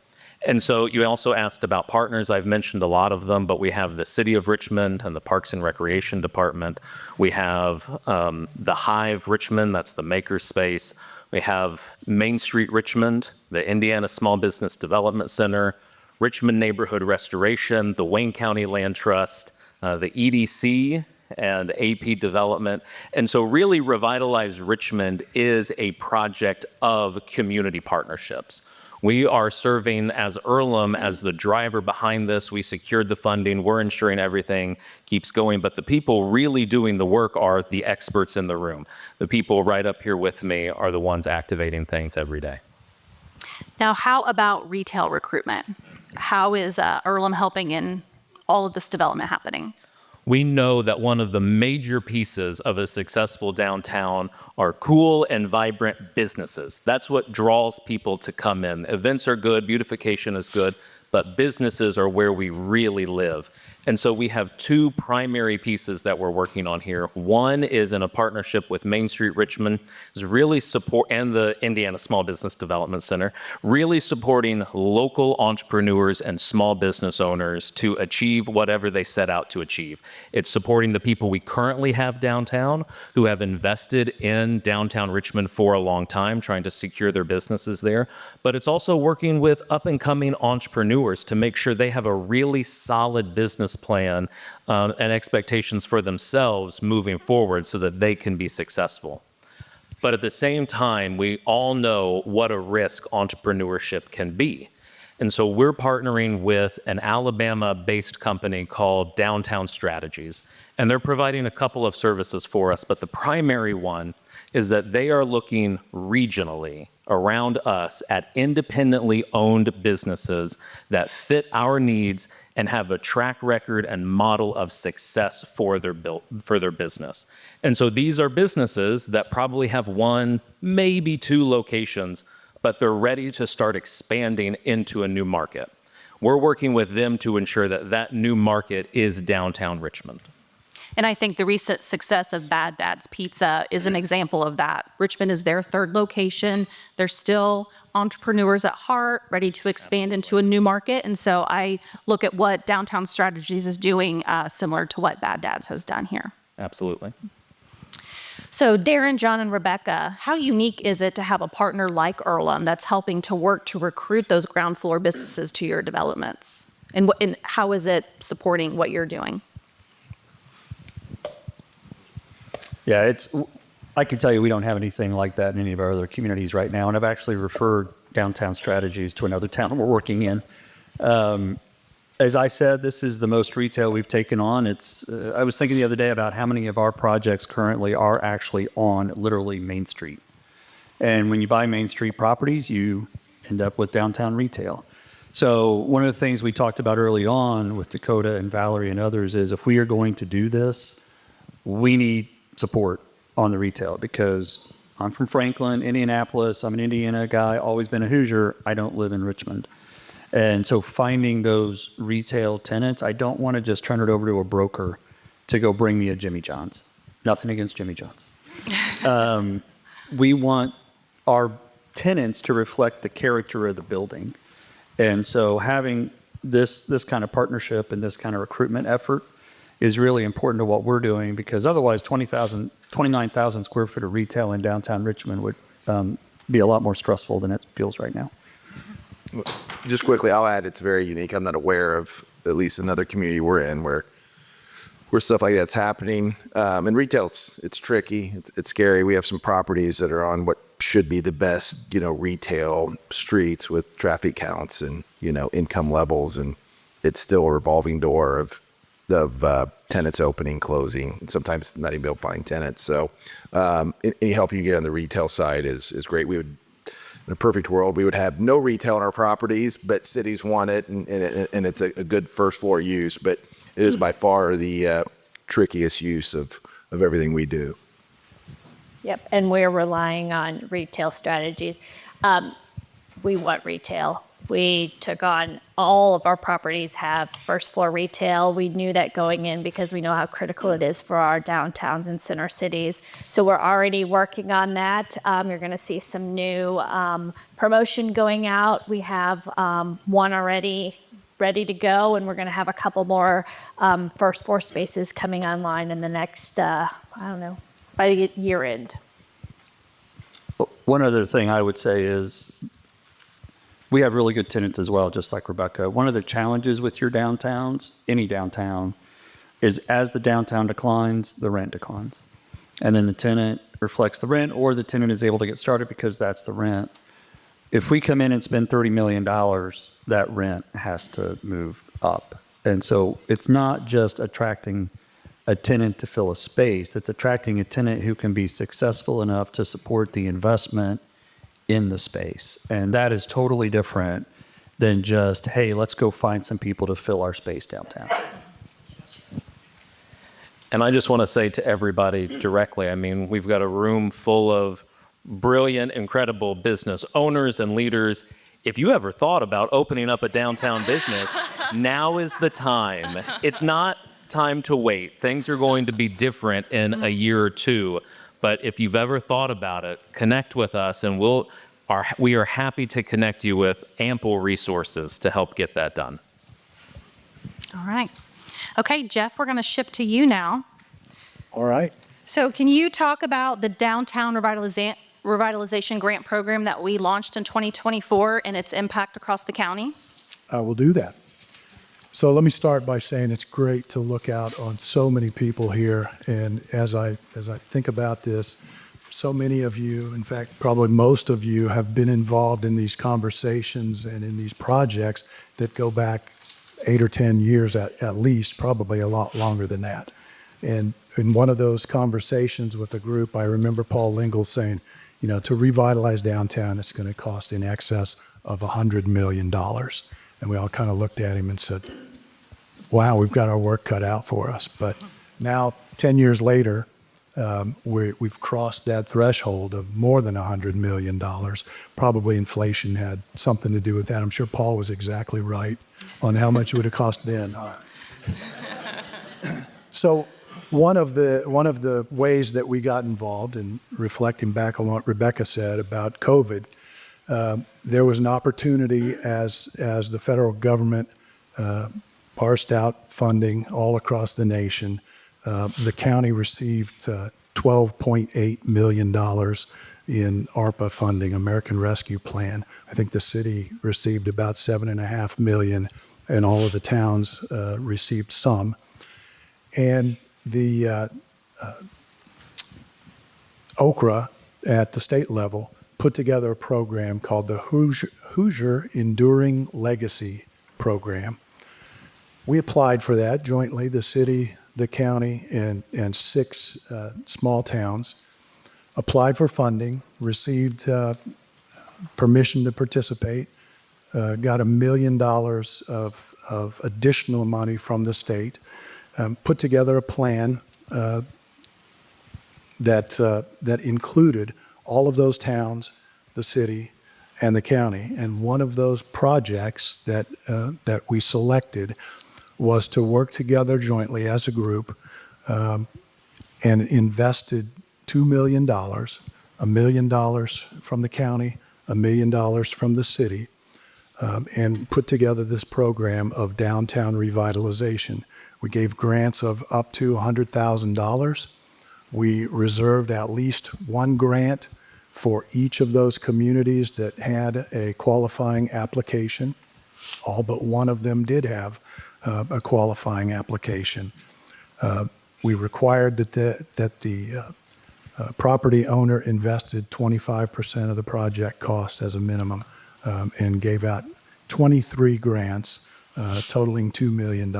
And so you also asked about partners. I've mentioned a lot of them, but we have the City of Richmond and the Parks and Recreation Department. We have the Hive Richmond, that's the makerspace. We have Main Street Richmond, the Indiana Small Business Development Center, Richmond Neighborhood Restoration, the Wayne County Land Trust, the EDC, and AP Development. And so really Revitalize Richmond is a project of community partnerships. We are serving as Earlham as the driver behind this. We secured the funding. We're ensuring everything keeps going. But the people really doing the work are the experts in the room. The people right up here with me are the ones activating things every day. Now, how about retail recruitment? How is Earlham helping in all of this development happening? We know that one of the major pieces of a successful downtown are cool and vibrant businesses. That's what draws people to come in. Events are good, beautification is good, but businesses are where we really live. And so we have two primary pieces that we're working on here. One is in a partnership with Main Street Richmond, is really and the Indiana Small Business Development Center, really supporting local entrepreneurs and small business owners to achieve whatever they set out to achieve. It's supporting the people we currently have downtown who have invested in downtown Richmond for a long time, trying to secure their businesses there. But it's also working with up and coming entrepreneurs to make sure they have a really solid business plan and expectations for themselves moving forward so that they can be successful. But at the same time, we all know what a risk entrepreneurship can be. And so we're partnering with an Alabama-based company called Downtown Strategies. And they're providing a couple of services for us, but the primary one is that they are looking regionally around us at independently owned businesses that fit our needs and have a track record and model of success for their business. And so these are businesses that probably have one, maybe two locations, but they're ready to start expanding into a new market. We're working with them to ensure that that new market is downtown Richmond. And I think the recent success of Bad Dad's Pizza is an example of that. Richmond is their third location. They're still entrepreneurs at heart, ready to expand into a new market. And so I look at what Downtown Strategies is doing similar to what Bad Dad's has done here. Absolutely. So Darren, John, and Rebecca, how unique is it to have a partner like Earlham that's helping to work to recruit those ground floor businesses to your developments? And how is it supporting what you're doing? Yeah, I can tell you we don't have anything like that in any of our other communities right now. And I've actually referred Downtown Strategies to another town we're working in. As I said, this is the most retail we've taken on. I was thinking the other day about how many of our projects currently are actually on literally Main Street. And when you buy Main Street properties, you end up with downtown retail. So one of the things we talked about early on with Dakota and Valerie and others is if we are going to do this, we need support on the retail, because I'm from Franklin, Indianapolis. I'm an Indiana guy, always been a Hoosier. I don't live in Richmond. And so finding those retail tenants, I don't want to just turn it over to a broker to go bring me a Jimmy John's. Nothing against Jimmy John's. We want our tenants to reflect the character of the building. And so having this kind of partnership and this kind of recruitment effort is really important to what we're doing, because otherwise 29,000 square foot of retail in downtown Richmond would be a lot more stressful than it feels right now. Just quickly, I'll add it's very unique. I'm not aware of at least another community we're in where stuff like that's happening. And retail, it's tricky. It's scary. We have some properties that are on what should be the best, retail streets with traffic counts and, income levels. And it's still a revolving door of tenants opening, closing, and sometimes not even able to find tenants. So any help you get on the retail side is great. We would, in a perfect world, we would have no retail on our properties, but cities want it, and it's a good first floor use. But it is by far the trickiest use of everything we do. Yep, and we're relying on retail strategies. We want retail. We took on all of our properties have first floor retail. We knew that going in because we know how critical it is for our downtowns and center cities. So we're already working on that. You're going to see some new promotion going out. We have one already ready to go, and we're going to have a couple more first floor spaces coming online in the next, by the year end. One other thing I would say is we have really good tenants as well, just like Rebecca. One of the challenges with your downtowns, any downtown, is as the downtown declines, the rent declines. And then the tenant reflects the rent, or the tenant is able to get started because that's the rent. If we come in and spend $30 million, that rent has to move up. And so it's not just attracting a tenant to fill a space, it's attracting a tenant who can be successful enough to support the investment in the space. And that is totally different than just, hey, let's go find some people to fill our space downtown. And I just want to say to everybody directly, we've got a room full of brilliant, incredible business owners and leaders. If you ever thought about opening up a downtown business, now is the time. It's not time to wait. Things are going to be different in a year or two. But if you've ever thought about it, connect with us, and we are happy to connect you with ample resources to help get that done. All right. Okay, Jeff, we're going to shift to you now. All right. So can you talk about the Downtown Revitalization Grant Program that we launched in 2024 and its impact across the county? I will do that. So let me start by saying it's great to look out on so many people here. And as I think about this, so many of you, in fact, probably most of you, have been involved in these conversations and in these projects that go back 8 or 10 years at least, probably a lot longer than that. And in one of those conversations with a group, I remember Paul Lingle saying, you know, to revitalize downtown, it's going to cost in excess of $100 million. And we all kind of looked at him and said, wow, we've got our work cut out for us. But now, 10 years later, we've crossed that threshold of more than $100 million. Probably inflation had something to do with that. I'm sure Paul was exactly right on how much it would have cost then. So one of the ways that we got involved, and reflecting back on what Rebecca said about COVID, there was an opportunity as the federal government parsed out funding all across the nation. The county received $12.8 million in ARPA funding, American Rescue Plan. I think the city received about $7.5 million, and all of the towns received some. And the Okra at the state level put together a program called the Hoosier Enduring Legacy Program. We applied for that jointly, the city, the county, and 6 small towns, applied for funding, received permission to participate, got $1 million of additional money from the state, put together a plan that included all of those towns, the city, and the county. And one of those projects that we selected was to work together jointly as a group and invested $2 million, $1 million from the county, $1 million from the city, and put together this program of downtown revitalization. We gave grants of up to $100,000. We reserved at least one grant for each of those communities that had a qualifying application. All but one of them did have a qualifying application. We required that the property owner invested 25% of the project cost as a minimum, and gave out 23 grants totaling $2 million.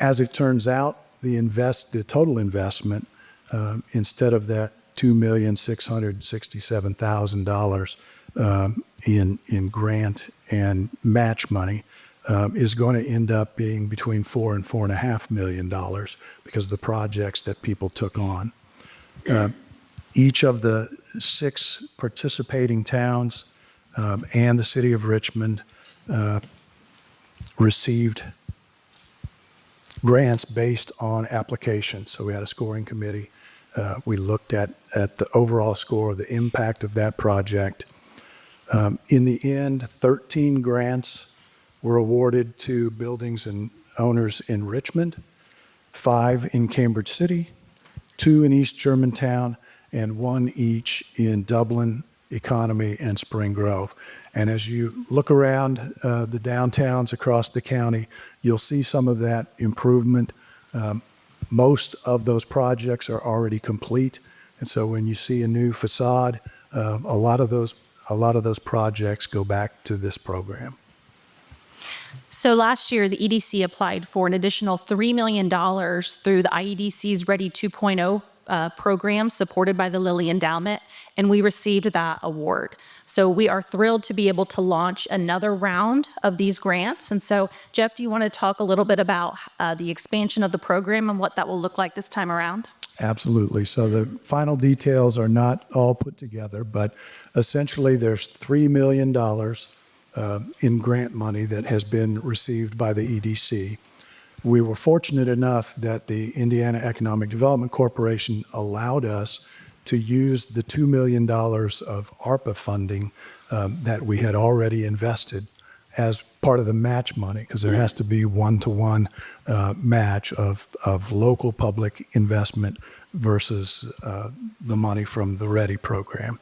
As it turns out, the total investment, instead of that $2,667,000 in grant and match money, is going to end up being between $4 and $4.5 million because of the projects that people took on. Each of the 6 participating towns and the city of Richmond received grants based on applications. So we had a scoring committee. We looked at the overall score, the impact of that project. In the end, 13 grants were awarded to buildings and owners in Richmond, 5 in Cambridge City, 2 in East Germantown, and 1 each in Dublin, Economy, and Spring Grove. And as you look around the downtowns across the county, you'll see some of that improvement. Most of those projects are already complete, and so when you see a new facade, a lot of those projects go back to this program. So last year, the EDC applied for an additional $3 million through the IEDC's Ready 2.0 program supported by the Lilly Endowment, and we received that award. So we are thrilled to be able to launch another round of these grants. And so, Jeff, do you want to talk a little bit about the expansion of the program and what that will look like this time around? Absolutely. So the final details are not all put together, but essentially there's $3 million in grant money that has been received by the EDC. We were fortunate enough that the Indiana Economic Development Corporation allowed us to use the $2 million of ARPA funding that we had already invested as part of the match money, because there has to be one-to-one match of local public investment versus the money from the READY program.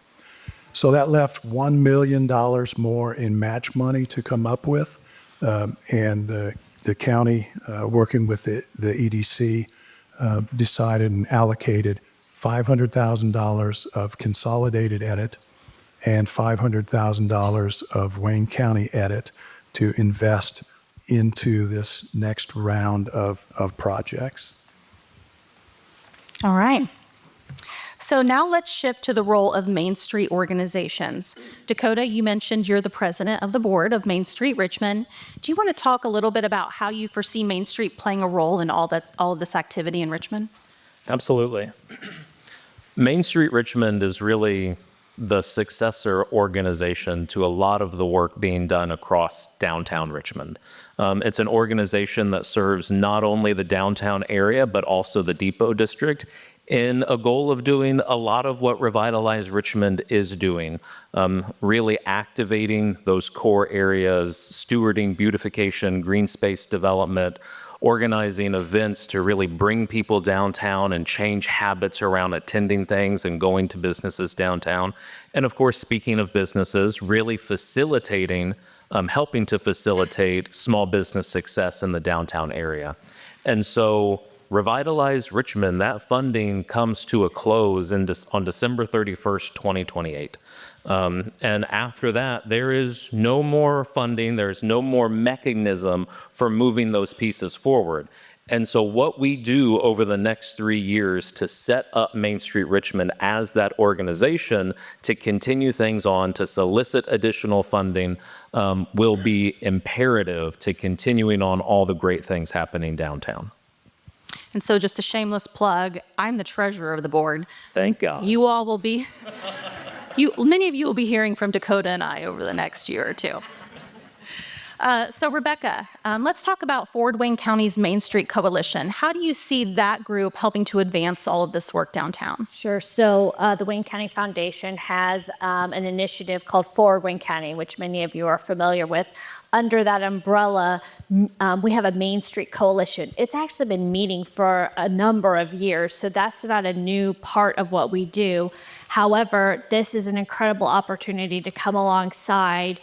So that left $1 million more in match money to come up with, and the county, working with the EDC, decided and allocated $500,000 of consolidated edit and $500,000 of Wayne County edit to invest into this next round of projects. All right. So now let's shift to the role of Main Street organizations. Dakota, you mentioned you're the president of the board of Main Street Richmond. Do you want to talk a little bit about how you foresee Main Street playing a role in all of this activity in Richmond? Absolutely. Main Street Richmond is really the successor organization to a lot of the work being done across downtown Richmond. It's an organization that serves not only the downtown area, but also the Depot District in a goal of doing a lot of what Revitalize Richmond is doing, really activating those core areas, stewarding beautification, green space development, organizing events to really bring people downtown and change habits around attending things and going to businesses downtown. And of course, speaking of businesses, really facilitating, helping to facilitate small business success in the downtown area. And so Revitalize Richmond, that funding comes to a close on December 31st, 2028. And after that, there is no more funding, there's no more mechanism for moving those pieces forward. And so what we do over the next 3 years to set up Main Street Richmond as that organization to continue things on, to solicit additional funding, will be imperative to continuing on all the great things happening downtown. And so just a shameless plug, I'm the treasurer of the board. Thank God. You all will be, many of you will be hearing from Dakota and I over the next year or two. So Rebecca, let's talk about Fort Wayne County's Main Street Coalition. How do you see that group helping to advance all of this work downtown? Sure. So the Wayne County Foundation has an initiative called Forward Wayne County, which many of you are familiar with. Under that umbrella, we have a Main Street Coalition. It's actually been meeting for a number of years, so that's not a new part of what we do. However, this is an incredible opportunity to come alongside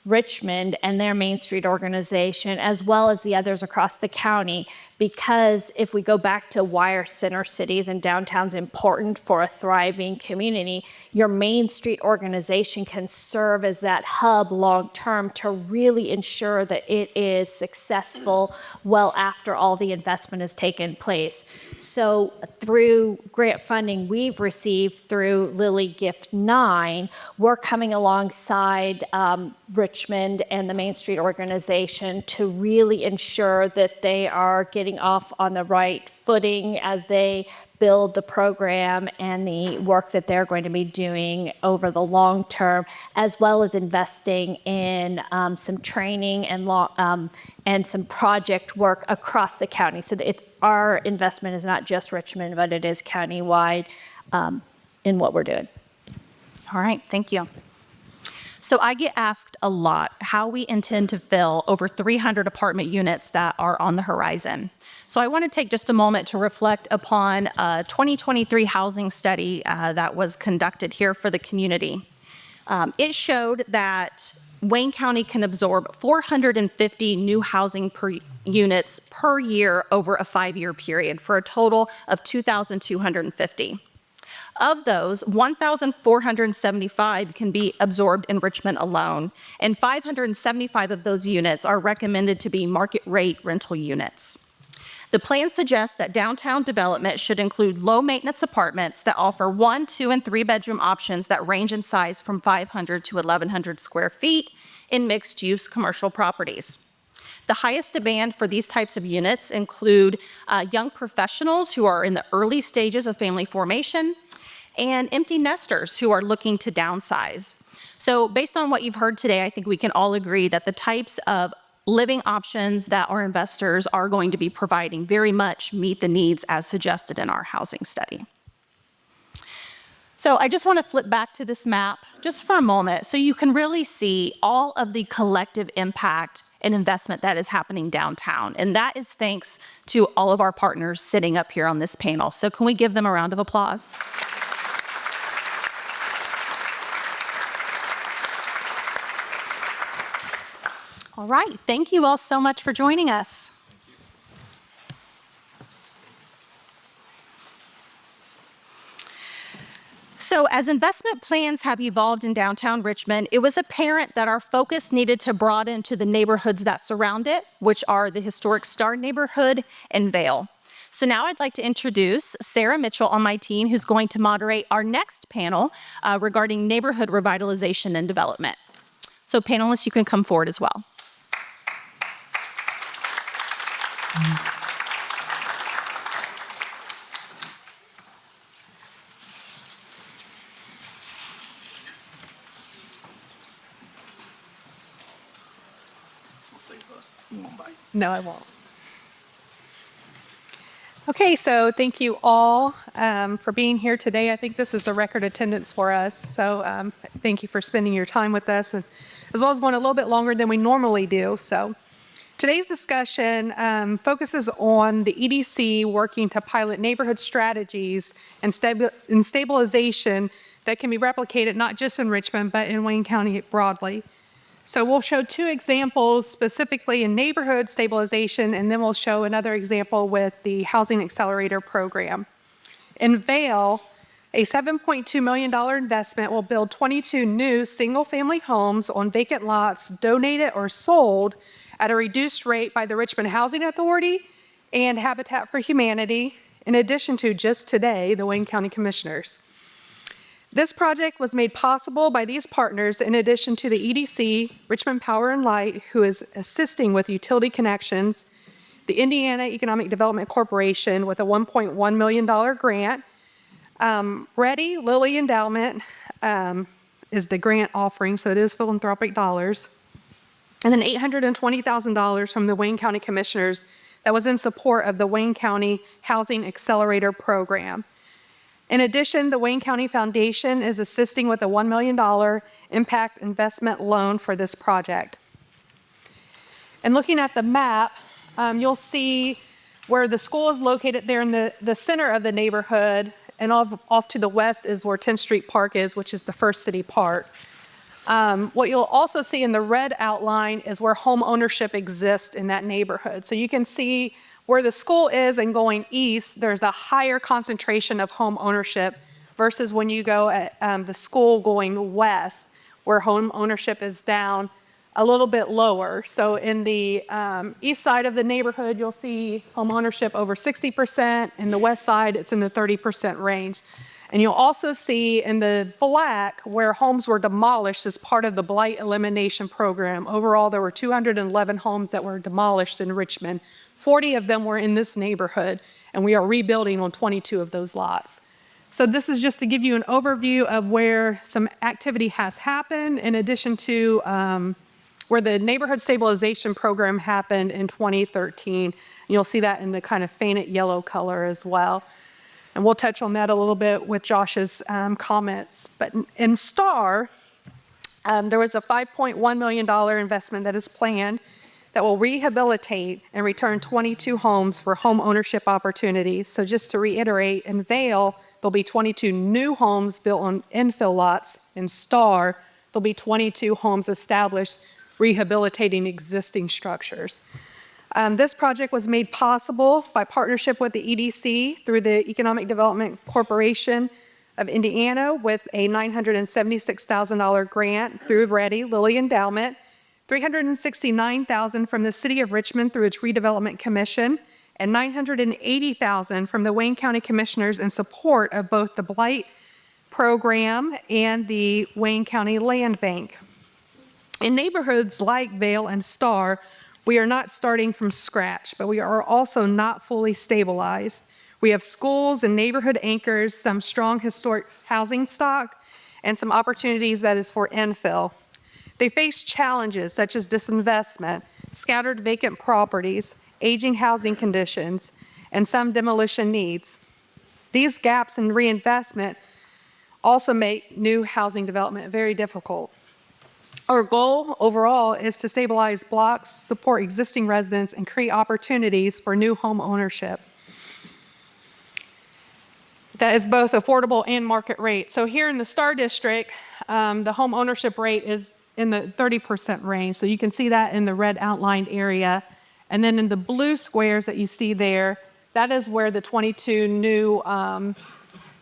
Richmond and their Main Street organization, as well as the others across the county, because if we go back to why are center cities and downtowns important for a thriving community, your Main Street organization can serve as that hub long-term to really ensure that it is successful well after all the investment has taken place. So through grant funding we've received through Lilly Gift 9, we're coming alongside Richmond and the Main Street organization to really ensure that they are getting off on the right footing as they build the program and the work that they're going to be doing over the long term, as well as investing in some training and some project work across the county. So that our investment is not just Richmond, but it is countywide in what we're doing. All right, thank you. So I get asked a lot how we intend to fill over 300 apartment units that are on the horizon. So I want to take just a moment to reflect upon a 2023 housing study that was conducted here for the community. It showed that Wayne County can absorb 450 new housing units per year over a 5-year period for a total of 2,250. Of those, 1,475 can be absorbed in Richmond alone, and 575 of those units are recommended to be market rate rental units. The plan suggests that downtown development should include low-maintenance apartments that offer 1, 2, and 3-bedroom options that range in size from 500 to 1,100 square feet in mixed-use commercial properties. The highest demand for these types of units include young professionals who are in the early stages of family formation, and empty nesters who are looking to downsize. So based on what you've heard today, I think we can all agree that the types of living options that our investors are going to be providing very much meet the needs as suggested in our housing study. So I just want to flip back to this map just for a moment so you can really see all of the collective impact and investment that is happening downtown. And that is thanks to all of our partners sitting up here on this panel. So can we give them a round of applause? All right, thank you all so much for joining us. So as investment plans have evolved in downtown Richmond, it was apparent that our focus needed to broaden to the neighborhoods that surround it, which are the historic Star neighborhood and Vale. So now I'd like to introduce Sarah Mitchell on my team, who's going to moderate our next panel regarding neighborhood revitalization and development. So panelists, you can come forward as well. No, I won't. Okay, so thank you all for being here today. I think this is a record attendance for us, so thank you for spending your time with us, and as well as going a little bit longer than we normally do. So today's discussion focuses on the EDC working to pilot neighborhood strategies and stabilization that can be replicated not just in Richmond, but in Wayne County broadly. So we'll show two examples specifically in neighborhood stabilization, and then we'll show another example with the Housing Accelerator Program. In Vale, a $7.2 million investment will build 22 new single-family homes on vacant lots donated or sold at a reduced rate by the Richmond Housing Authority and Habitat for Humanity, in addition to just today, the Wayne County Commissioners. This project was made possible by these partners in addition to the EDC, Richmond Power and Light, who is assisting with utility connections, the Indiana Economic Development Corporation with a $1.1 million grant. Ready Lilly Endowment is the grant offering, so it is philanthropic dollars. And then $820,000 from the Wayne County Commissioners that was in support of the Wayne County Housing Accelerator Program. In addition, the Wayne County Foundation is assisting with a $1 million impact investment loan for this project. And looking at the map, you'll see where the school is located there in the center of the neighborhood, and off to the west is where 10th Street Park is, which is the first city park. What you'll also see in the red outline is where home ownership exists in that neighborhood. So you can see where the school is and going east, there's a higher concentration of home ownership versus when you go at the school going west, where home ownership is down a little bit lower. So in the east side of the neighborhood, you'll see home ownership over 60%. In the west side, it's in the 30% range. And you'll also see in the black where homes were demolished as part of the blight elimination program. Overall, there were 211 homes that were demolished in Richmond. 40 of them were in this neighborhood, and we are rebuilding on 22 of those lots. So this is just to give you an overview of where some activity has happened, in addition to where the neighborhood stabilization program happened in 2013. And you'll see that in the kind of fainted yellow color as well. And we'll touch on that a little bit with Josh's comments. But in STAR, there was a $5.1 million investment that is planned that will rehabilitate and return 22 homes for home ownership opportunities. So just to reiterate, in Vale, there'll be 22 new homes built on infill lots. In STAR, there'll be 22 homes established rehabilitating existing structures. This project was made possible by partnership with the EDC through the Economic Development Corporation of Indiana with a $976,000 grant through Ready Lilly Endowment, $369,000 from the City of Richmond through its Redevelopment Commission, and $980,000 from the Wayne County Commissioners in support of both the Blight Program and the Wayne County Land Bank. In neighborhoods like Vale and Star, we are not starting from scratch, but we are also not fully stabilized. We have schools and neighborhood anchors, some strong historic housing stock, and some opportunities that is for infill. They face challenges such as disinvestment, scattered vacant properties, aging housing conditions, and some demolition needs. These gaps in reinvestment also make new housing development very difficult. Our goal overall is to stabilize blocks, support existing residents, and create opportunities for new home ownership that is both affordable and market rate. So here in the Star District, the home ownership rate is in the 30% range. So you can see that in the red outlined area. And then in the blue squares that you see there, that is where the 22 new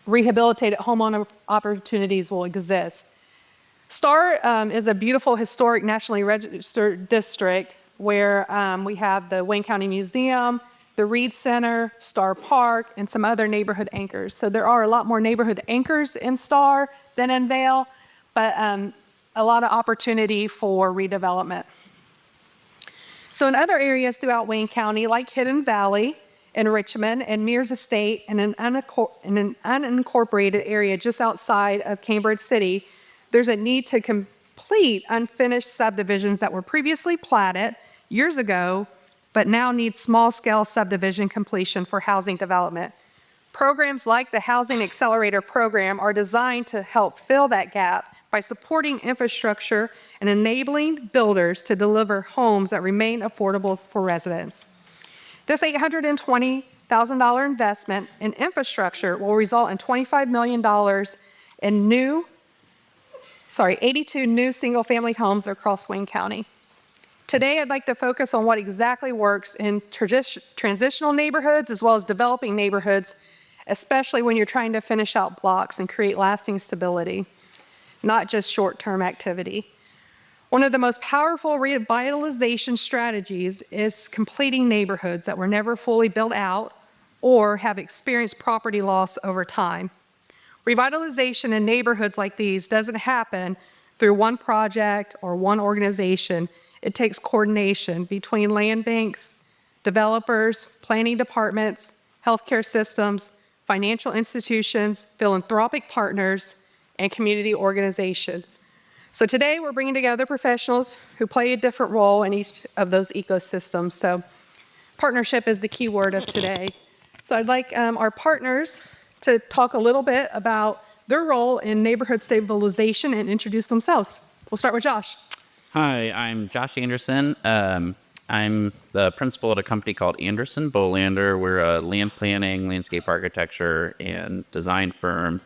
rehabilitated homeowner opportunities will exist. Star is a beautiful historic nationally registered district where we have the Wayne County Museum, the Reed Center, Star Park, and some other neighborhood anchors. So there are a lot more neighborhood anchors in Star than in Vail, but a lot of opportunity for redevelopment. So in other areas throughout Wayne County, like Hidden Valley in Richmond and Mears Estate in an unincorporated area just outside of Cambridge City, there's a need to complete unfinished subdivisions that were previously platted years ago, but now need small-scale subdivision completion for housing development. Programs like the Housing Accelerator Program are designed to help fill that gap by supporting infrastructure and enabling builders to deliver homes that remain affordable for residents. This $820,000 investment in infrastructure will result in $25 million in 82 new single-family homes across Wayne County. Today, I'd like to focus on what exactly works in transitional neighborhoods as well as developing neighborhoods, especially when you're trying to finish out blocks and create lasting stability, not just short-term activity. One of the most powerful revitalization strategies is completing neighborhoods that were never fully built out or have experienced property loss over time. Revitalization in neighborhoods like these doesn't happen through one project or one organization. It takes coordination between land banks, developers, planning departments, healthcare systems, financial institutions, philanthropic partners, and community organizations. So today we're bringing together professionals who play a different role in each of those ecosystems. So partnership is the key word of today. So I'd like our partners to talk a little bit about their role in neighborhood stabilization and introduce themselves. We'll start with Josh. Hi, I'm Josh Anderson. I'm the principal at a company called Anderson Bolander. We're a land planning, landscape architecture, and design firm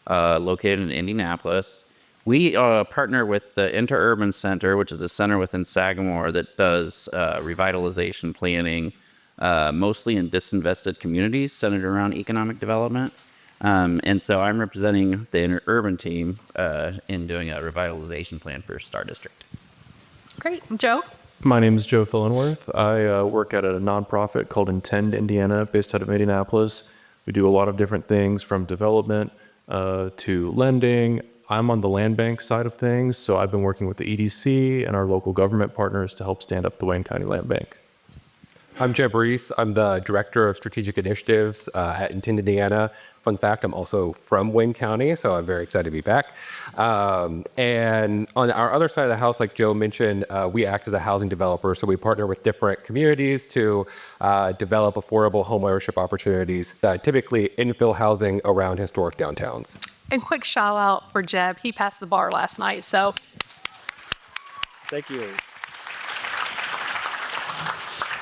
located in Indianapolis. We partner with the Interurban Center, which is a center within Sagamore that does revitalization planning, mostly in disinvested communities centered around economic development. And so I'm representing the Interurban team in doing a revitalization plan for Star District. Great. Joe? My name is Joe Fillenworth. I work at a nonprofit called Intend Indiana, based out of Indianapolis. We do a lot of different things from development to lending. I'm on the land bank side of things, so I've been working with the EDC and our local government partners to help stand up the Wayne County Land Bank. I'm Jeb Reese. I'm the Director of Strategic Initiatives at Intend Indiana. Fun fact, I'm also from Wayne County, so I'm very excited to be back. And on our other side of the house, like Joe mentioned, we act as a housing developer, so we partner with different communities to develop affordable homeownership opportunities, typically infill housing around historic downtowns. And quick shout out for Jeb. He passed the bar last night, so. Thank you.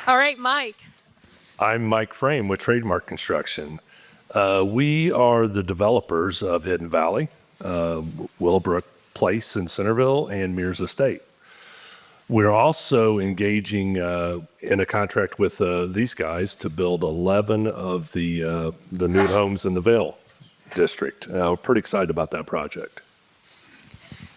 All right, Mike. I'm Mike Frame with Trademark Construction. We are the developers of Hidden Valley, Willowbrook Place in Centerville, and Mears Estate. We're also engaging in a contract with these guys to build 11 of the new homes in the Vail district. We're pretty excited about that project.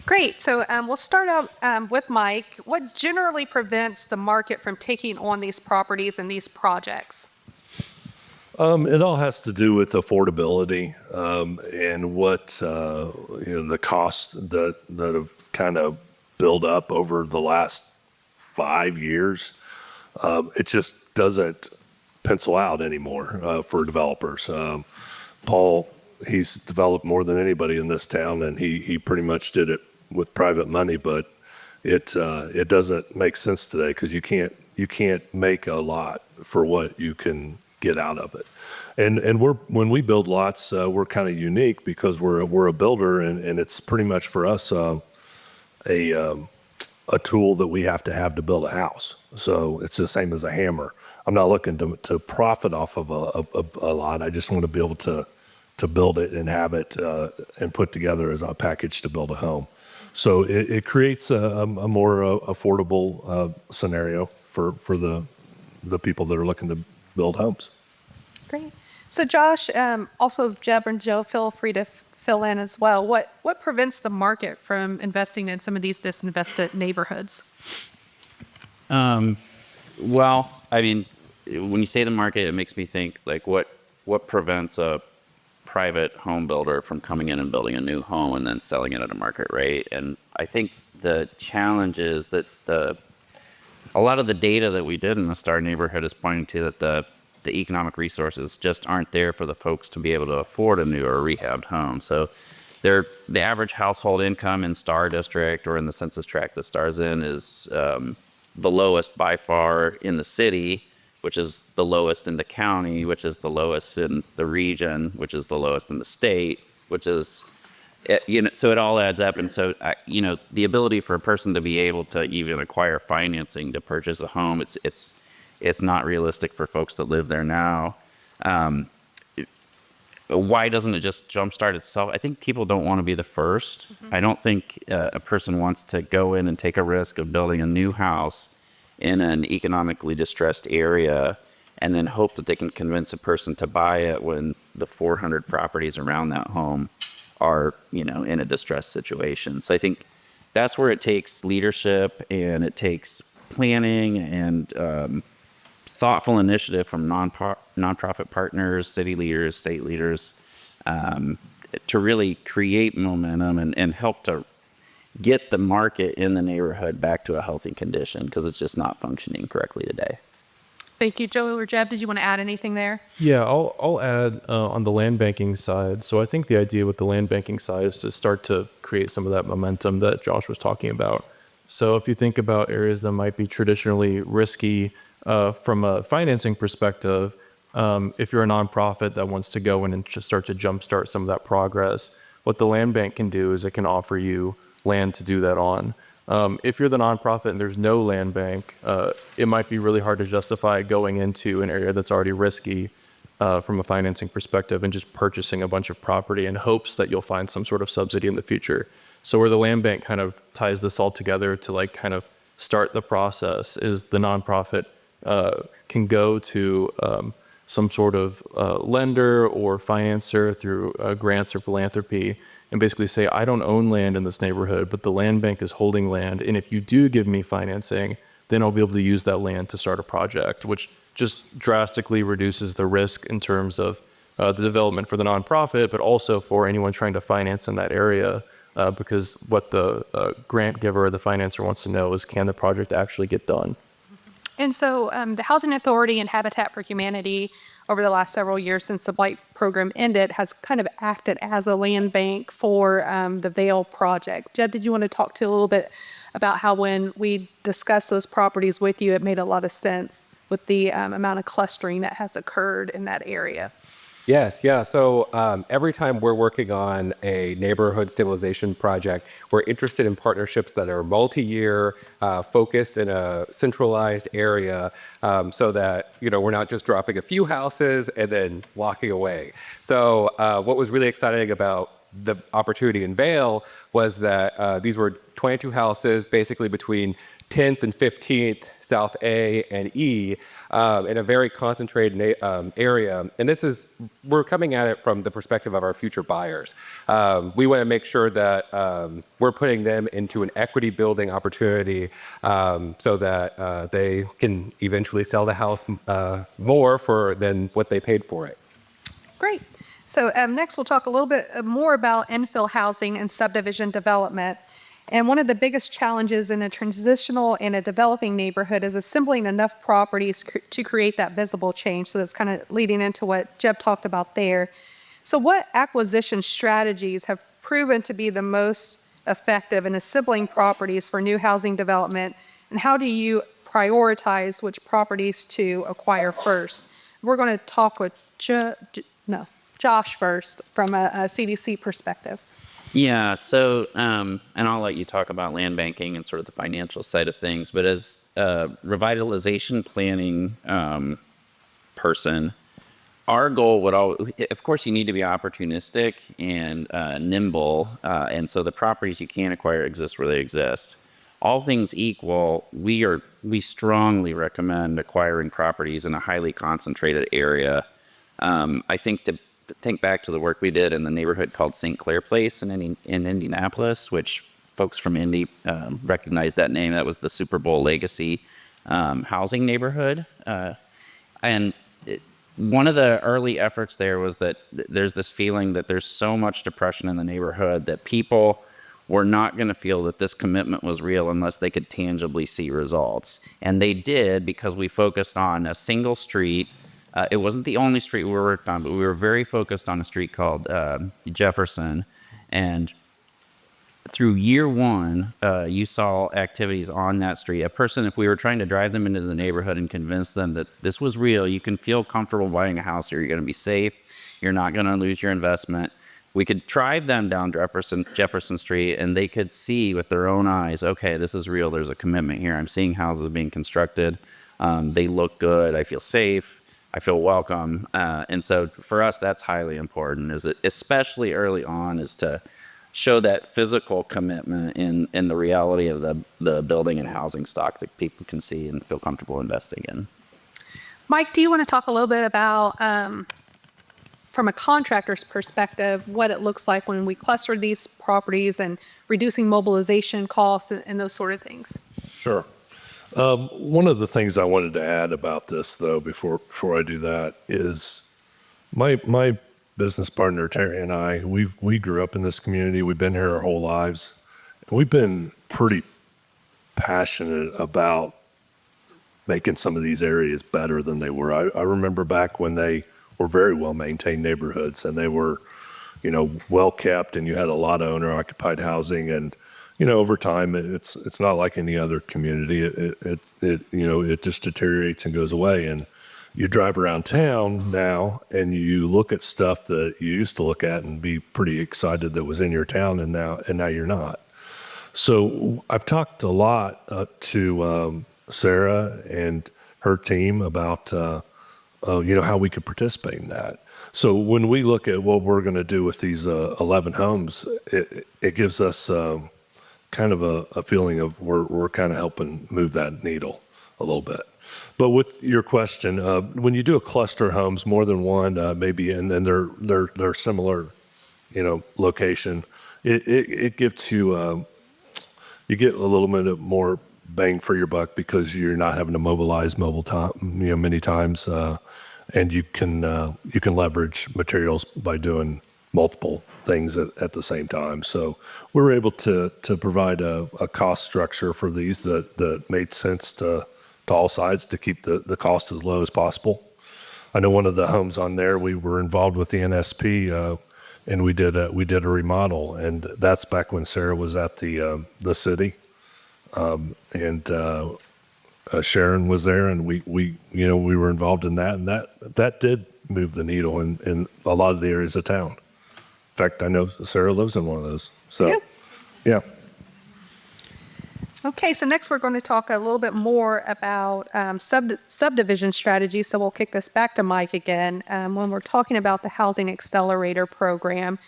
Great. So we'll start out with Mike. What generally prevents the market from taking on these properties and these projects? It all has to do with affordability and what the costs that have kind of built up over the last 5 years. It just doesn't pencil out anymore for developers. Paul, he's developed more than anybody in this town, and he pretty much did it with private money, but it doesn't make sense today because you can't make a lot for what you can get out of it. And when we build lots, we're kind of unique because we're a builder, and it's pretty much for us a tool that we have to build a house. So it's the same as a hammer. I'm not looking to profit off of a lot. I just want to be able to build it and have it and put together as a package to build a home. So it creates a more affordable scenario for the people that are looking to build homes. Great. So Josh, also Jeb and Joe, feel free to fill in as well. What prevents the market from investing in some of these disinvested neighborhoods? Well, I mean, when you say the market, it makes me think like what prevents a private home builder from coming in and building a new home and then selling it at a market rate? And I think the challenge is that a lot of the data that we did in the Star neighborhood is pointing to that the economic resources just aren't there for the folks to be able to afford a new or a rehabbed home. So the average household income in Star District or in the census tract that Star's in is the lowest by far in the city, which is the lowest in the county, which is the lowest in the region, which is the lowest in the state, which is, so it all adds up. And so, the ability for a person to be able to even acquire financing to purchase a home, it's not realistic for folks that live there now. Why doesn't it just jumpstart itself? I think people don't want to be the first. I don't think a person wants to go in and take a risk of building a new house in an economically distressed area and then hope that they can convince a person to buy it when the 400 properties around that home are, in a distressed situation. So I think that's where it takes leadership and it takes planning and thoughtful initiative from nonprofit partners, city leaders, state leaders, to really create momentum and help to get the market in the neighborhood back to a healthy condition, because it's just not functioning correctly today. Thank you. Joe or Jeb, did you want to add anything there? Yeah, I'll add on the land banking side. So I think the idea with the land banking side is to start to create some of that momentum that Josh was talking about. So if you think about areas that might be traditionally risky from a financing perspective, if you're a nonprofit that wants to go in and just start to jumpstart some of that progress, what the land bank can do is it can offer you land to do that on. If you're the nonprofit and there's no land bank, it might be really hard to justify going into an area that's already risky from a financing perspective and just purchasing a bunch of property in hopes that you'll find some sort of subsidy in the future. So where the land bank kind of ties this all together to kind of start the process is the nonprofit can go to some sort of lender or financer through grants or philanthropy and basically say, I don't own land in this neighborhood, but the land bank is holding land. And if you do give me financing, then I'll be able to use that land to start a project, which just drastically reduces the risk in terms of the development for the nonprofit, but also for anyone trying to finance in that area. Because what the grant giver or the financer wants to know is, can the project actually get done? And so the Housing Authority and Habitat for Humanity over the last several years since the Blight program ended has kind of acted as a land bank for the Vail project. Jed, did you want to talk to a little bit about how when we discussed those properties with you, it made a lot of sense with the amount of clustering that has occurred in that area? Yes, yeah. So every time we're working on a neighborhood stabilization project, we're interested in partnerships that are multi-year, focused in a centralized area, so that we're not just dropping a few houses and then walking away. So what was really exciting about the opportunity in Vail was that these were 22 houses, basically between 10th and 15th, South A and E, in a very concentrated area. And we're coming at it from the perspective of our future buyers. We want to make sure that we're putting them into an equity building opportunity so that they can eventually sell the house more than what they paid for it. Great. So next we'll talk a little bit more about infill housing and subdivision development. And one of the biggest challenges in a transitional and a developing neighborhood is assembling enough properties to create that visible change. So that's kind of leading into what Jeb talked about there. So what acquisition strategies have proven to be the most effective in assembling properties for new housing development? And how do you prioritize which properties to acquire first? We're going to talk with Josh first from a CDC perspective. Yeah, so, and I'll let you talk about land banking and sort of the financial side of things, but as a revitalization planning person, our goal would of course, you need to be opportunistic and nimble, and so the properties you can acquire exist where they exist. All things equal, we strongly recommend acquiring properties in a highly concentrated area I think to think back to the work we did in the neighborhood called St. Clair Place in Indianapolis, which folks from Indy recognize that name. That was the Super Bowl legacy housing neighborhood. And one of the early efforts there was that there's this feeling that there's so much depression in the neighborhood that people were not going to feel that this commitment was real unless they could tangibly see results. And they did, because we focused on a single street. It wasn't the only street we worked on, but we were very focused on a street called Jefferson. And through year one, you saw activities on that street. A person, if we were trying to drive them into the neighborhood and convince them that this was real, you can feel comfortable buying a house here. You're going to be safe. You're not going to lose your investment. We could drive them down Jefferson Street, and they could see with their own eyes, okay, this is real. There's a commitment here. I'm seeing houses being constructed. They look good. I feel safe. I feel welcome. And so for us, that's highly important, is it, especially early on, is to show that physical commitment in the reality of the building and housing stock that people can see and feel comfortable investing in. Mike, do you want to talk a little bit about, from a contractor's perspective, what it looks like when we cluster these properties and reducing mobilization costs and those sort of things? Sure. One of the things I wanted to add about this, though, before I do that, is my business partner Terry and I. We grew up in this community. We've been here our whole lives, and we've been pretty passionate about making some of these areas better than they were. I remember back when they were very well maintained neighborhoods, and they were, well kept, and you had a lot of owner occupied housing, and over time, it's not like any other community. It just deteriorates and goes away. And you drive around town now, and you look at stuff that you used to look at and be pretty excited that was in your town, and now you're not. So I've talked a lot to Sarah and her team about how we could participate in that. So when we look at what we're going to do with these 11 homes, it gives us kind of a feeling of we're kind of helping move that needle a little bit. But with your question, when you do a cluster of homes, more than one, maybe, and then they're similar, location, it gives you get a little bit more bang for your buck, because you're not having to mobilize many times, and you can leverage materials by doing multiple things at the same time. So we were able to provide a cost structure for these that made sense to all sides, to keep the cost as low as possible. I know one of the homes on there, we were involved with the NSP, and we did a remodel, and that's back when Sarah was at the city, and Sharon was there, and we were involved in that, and that did move the needle in a lot of the areas of town. In fact, I know Sarah lives in one of those. So, yeah. Okay, so next we're going to talk a little bit more about subdivision strategy. So we'll kick this back to Mike again. When we're talking about the Housing Accelerator Program,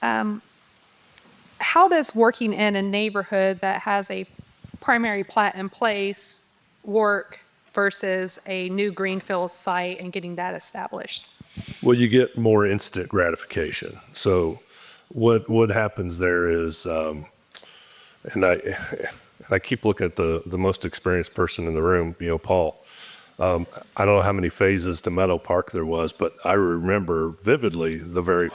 how does working in a neighborhood that has a primary plat in place work versus a new greenfield site and getting that established? Well, you get more instant gratification. So what happens there is, and I keep looking at the most experienced person in the room, Paul. I don't know how many phases to Meadow Park there was, but I remember vividly the very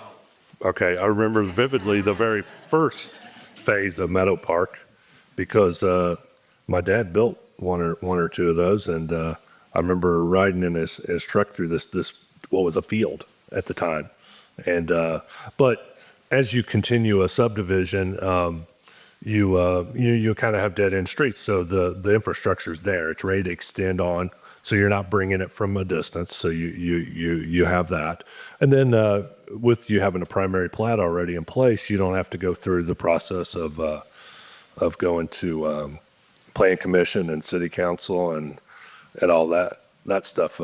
first phase of Meadow Park, because my dad built one or two of those, and I remember riding in his truck through this what was a field at the time, and but as you continue a subdivision, you kind of have dead end streets, so the infrastructure's there. It's ready to extend on, so you're not bringing it from a distance. So you have that, and then with you having a primary plat already in place, you don't have to go through the process of going to Plan Commission and City Council and all that stuff.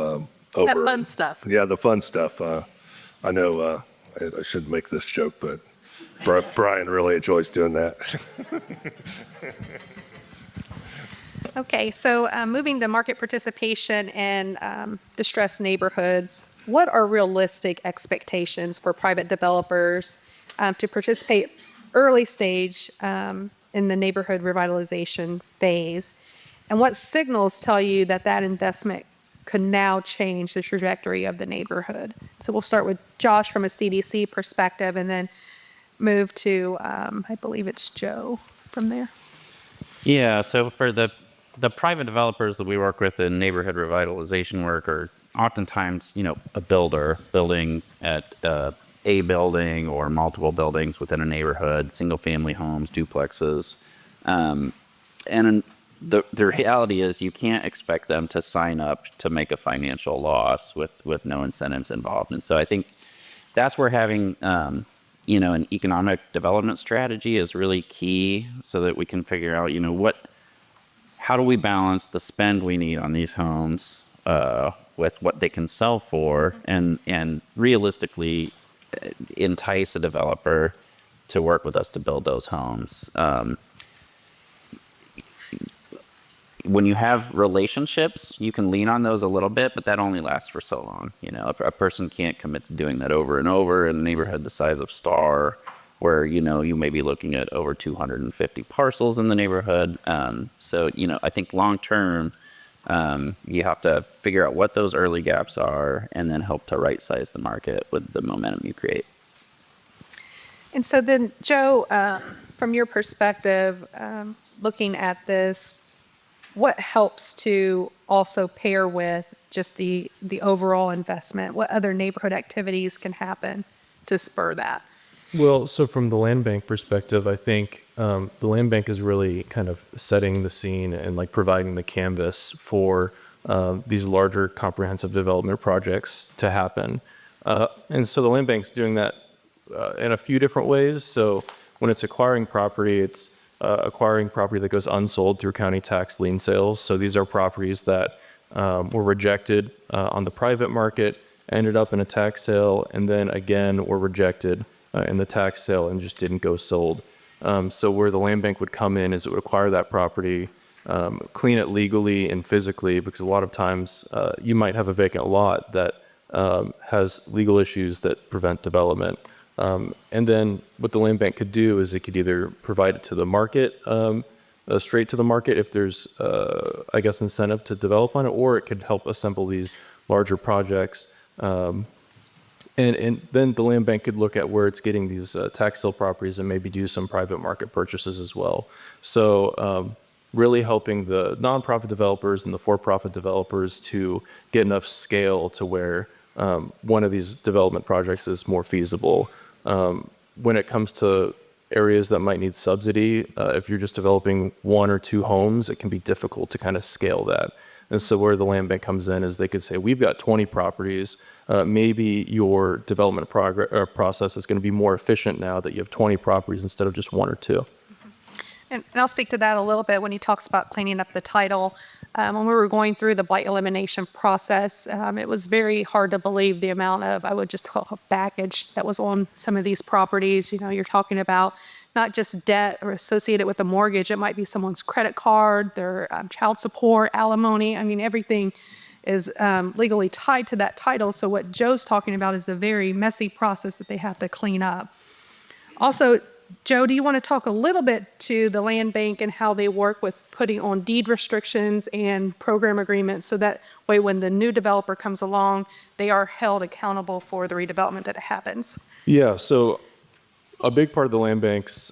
That fun stuff. Yeah, the fun stuff. I know I shouldn't make this joke, but Brian really enjoys doing that. Okay, so moving to market participation in distressed neighborhoods. what are realistic expectations for private developers to participate early stage in the neighborhood revitalization phase? And what signals tell you that that investment could now change the trajectory of the neighborhood? So we'll start with Josh from a CDC perspective and then move to, I believe it's Joe from there. Yeah, so for the private developers that we work with in neighborhood revitalization work are oftentimes, a builder building at a building or multiple buildings within a neighborhood, single family homes, duplexes. And the reality is you can't expect them to sign up to make a financial loss with no incentives involved. And so I think that's where having, an economic development strategy is really key so that we can figure out, how do we balance the spend we need on these homes with what they can sell for and realistically entice a developer to work with us to build those homes. When you have relationships, you can lean on those a little bit, but that only lasts for so long. If a person can't commit to doing that over and over in a neighborhood the size of Star, where, you may be looking at over 250 parcels in the neighborhood. So, I think long term, you have to figure out what those early gaps are and then help to right size the market with the momentum you create. And so then, Joe, from your perspective, looking at this, what helps to also pair with just the overall investment? What other neighborhood activities can happen to spur that? Well, so from the land bank perspective, I think the land bank is really kind of setting the scene and like providing the canvas for these larger comprehensive development projects to happen. And so the land bank's doing that in a few different ways. So when it's acquiring property, it's acquiring property that goes unsold through county tax lien sales. So these are properties that were rejected on the private market, ended up in a tax sale, and then again were rejected in the tax sale and just didn't go sold. So where the land bank would come in is it would acquire that property, clean it legally and physically, because a lot of times you might have a vacant lot that has legal issues that prevent development. And then what the land bank could do is it could either provide it to the market, straight to the market if there's, incentive to develop on it, or it could help assemble these larger projects. And then the land bank could look at where it's getting these tax sale properties and maybe do some private market purchases as well. So really helping the nonprofit developers and the for-profit developers to get enough scale to where one of these development projects is more feasible. When it comes to areas that might need subsidy, if you're just developing one or two homes, it can be difficult to kind of scale that. And so where the land bank comes in is they could say, we've got 20 properties. Maybe your development process is going to be more efficient now that you have 20 properties instead of just one or two. And I'll speak to that a little bit when he talks about cleaning up the title. When we were going through the blight elimination process, it was very hard to believe the amount of, I would just call it baggage that was on some of these properties. You're talking about not just debt or associated with the mortgage. It might be someone's credit card, their child support, alimony. I mean, everything is legally tied to that title. So what Joe's talking about is a very messy process that they have to clean up. Also, Joe, do you want to talk a little bit to the land bank and how they work with putting on deed restrictions and program agreements so that way when the new developer comes along, they are held accountable for the redevelopment that happens? Yeah, so a big part of the land bank's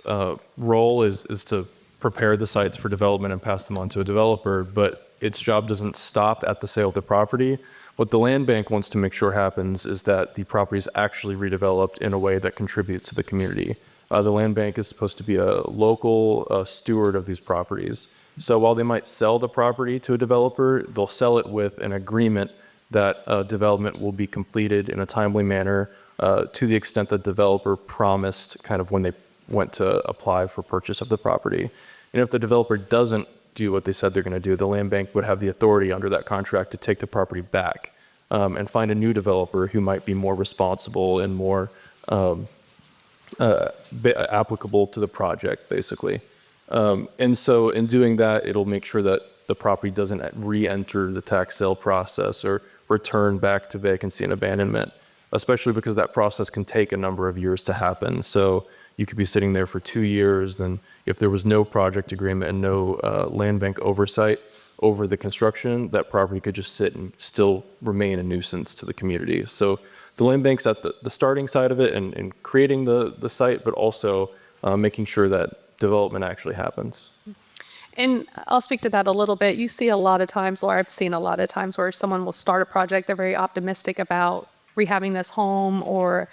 role is to prepare the sites for development and pass them on to a developer, but its job doesn't stop at the sale of the property. What the land bank wants to make sure happens is that the property is actually redeveloped in a way that contributes to the community. The land bank is supposed to be a local steward of these properties. So while they might sell the property to a developer, they'll sell it with an agreement that development will be completed in a timely manner to the extent that the developer promised kind of when they went to apply for purchase of the property. And if the developer doesn't do what they said they're going to do, the land bank would have the authority under that contract to take the property back and find a new developer who might be more responsible and more applicable to the project, basically. And so in doing that, it'll make sure that the property doesn't re-enter the tax sale process or return back to vacancy and abandonment, especially because that process can take a number of years to happen. So you could be sitting there for 2 years, and if there was no project agreement and no land bank oversight over the construction, that property could just sit and still remain a nuisance to the community. So the land bank's at the starting side of it and creating the site, but also making sure that development actually happens. And I'll speak to that a little bit. You see a lot of times, or I've seen a lot of times, where someone will start a project, they're very optimistic about rehabbing this home or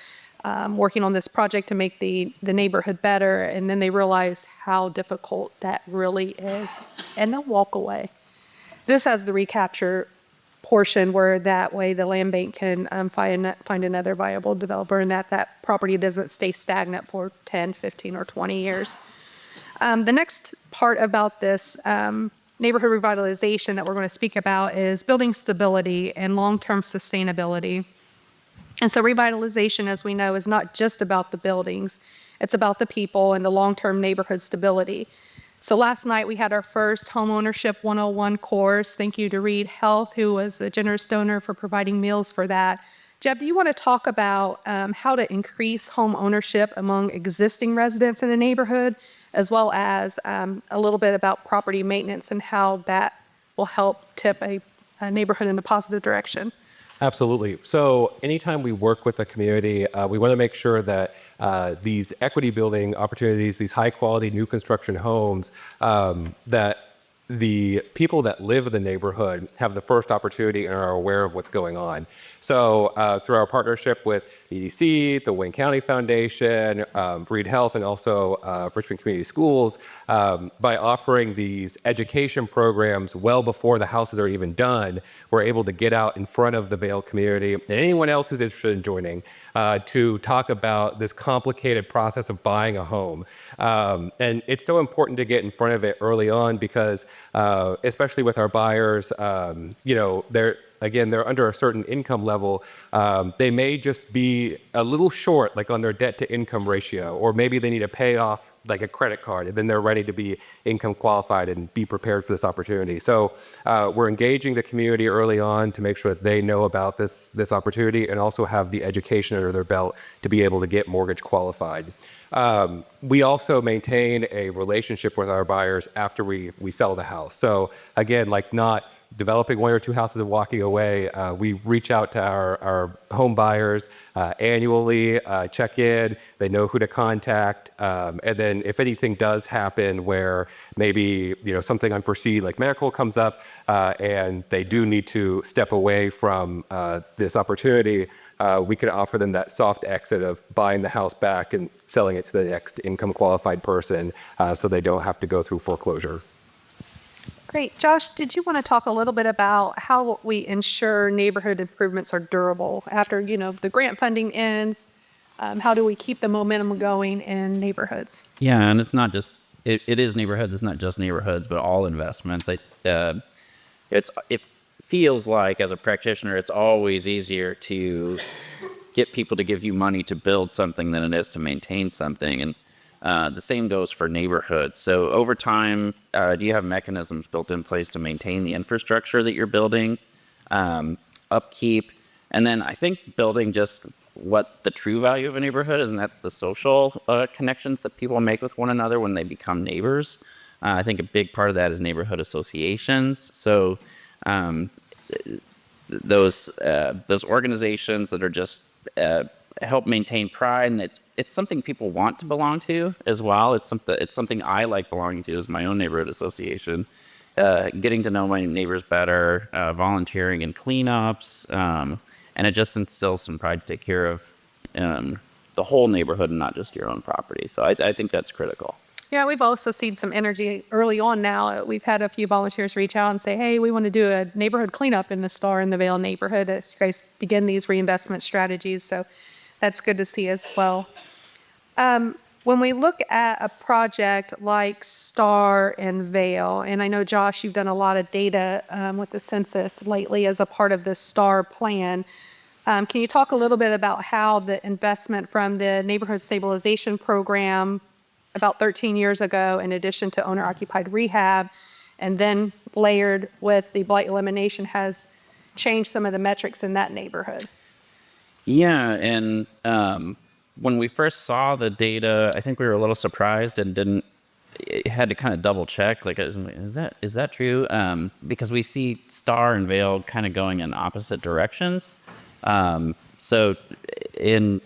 working on this project to make the neighborhood better, and then they realize how difficult that really is, and they'll walk away. This has the recapture portion where that way the land bank can find another viable developer, and that property doesn't stay stagnant for 10, 15, or 20 years. The next part about this neighborhood revitalization that we're going to speak about is building stability and long-term sustainability. And so revitalization, as we know, is not just about the buildings. It's about the people and the long-term neighborhood stability. So last night we had our first Homeownership 101 course. Thank you to Reed Health, who was a generous donor, for providing meals for that. Jeb, do you want to talk about how to increase home ownership among existing residents in a neighborhood, as well as a little bit about property maintenance and how that will help tip a neighborhood in a positive direction? Absolutely. So anytime we work with a community, we want to make sure that these equity building opportunities, these high quality new construction homes, that the people that live in the neighborhood have the first opportunity and are aware of what's going on. So through our partnership with EDC, the Wayne County Foundation, Reed Health, and also Richmond Community Schools, by offering these education programs well before the houses are even done, we're able to get out in front of the Vail community and anyone else who's interested in joining to talk about this complicated process of buying a home. And it's so important to get in front of it early on because, especially with our buyers, they're under a certain income level. They may just be a little short, like on their debt to income ratio, or maybe they need to pay off like a credit card, and then they're ready to be income qualified and be prepared for this opportunity. So we're engaging the community early on to make sure that they know about this opportunity and also have the education under their belt to be able to get mortgage qualified. We also maintain a relationship with our buyers after we sell the house. So again, like not developing one or two houses and walking away, we reach out to our home buyers annually, check in, they know who to contact, and then if anything does happen where maybe something unforeseen like medical comes up and they do need to step away from this opportunity, we can offer them that soft exit of buying the house back and selling it to the next income qualified person so they don't have to go through foreclosure. Great. Josh, did you want to talk a little bit about how we ensure neighborhood improvements are durable after, the grant funding ends? How do we keep the momentum going in neighborhoods? Yeah, and it's not just, it is neighborhoods, it's not just neighborhoods, but all investments. It feels like, as a practitioner, it's always easier to get people to give you money to build something than it is to maintain something. And the same goes for neighborhoods. So over time, do you have mechanisms built in place to maintain the infrastructure that you're building, upkeep, and then I think building just what the true value of a neighborhood is, and that's the social connections that people make with one another when they become neighbors. I think a big part of that is neighborhood associations. So those organizations that are just help maintain pride, and it's something people want to belong to as well. It's something I like belonging to, is my own neighborhood association. Getting to know my neighbors better, volunteering in cleanups, and it just instills some pride to take care of the whole neighborhood and not just your own property. So I think that's critical. Yeah, we've also seen some energy early on now. We've had a few volunteers reach out and say, hey, we want to do a neighborhood cleanup in the Star and the Vail neighborhood as you guys begin these reinvestment strategies. So that's good to see as well. When we look at a project like Star and Vail, and I know, Josh, you've done a lot of data with the census lately as a part of the Star plan. Can you talk a little bit about how the investment from the Neighborhood Stabilization Program about 13 years ago, in addition to owner-occupied rehab, and then layered with the blight elimination, has change some of the metrics in that neighborhood. Yeah, and when we first saw the data, I think we were a little surprised and had to kind of double check. Like, is that true? Because we see Star and Vale kind of going in opposite directions. So in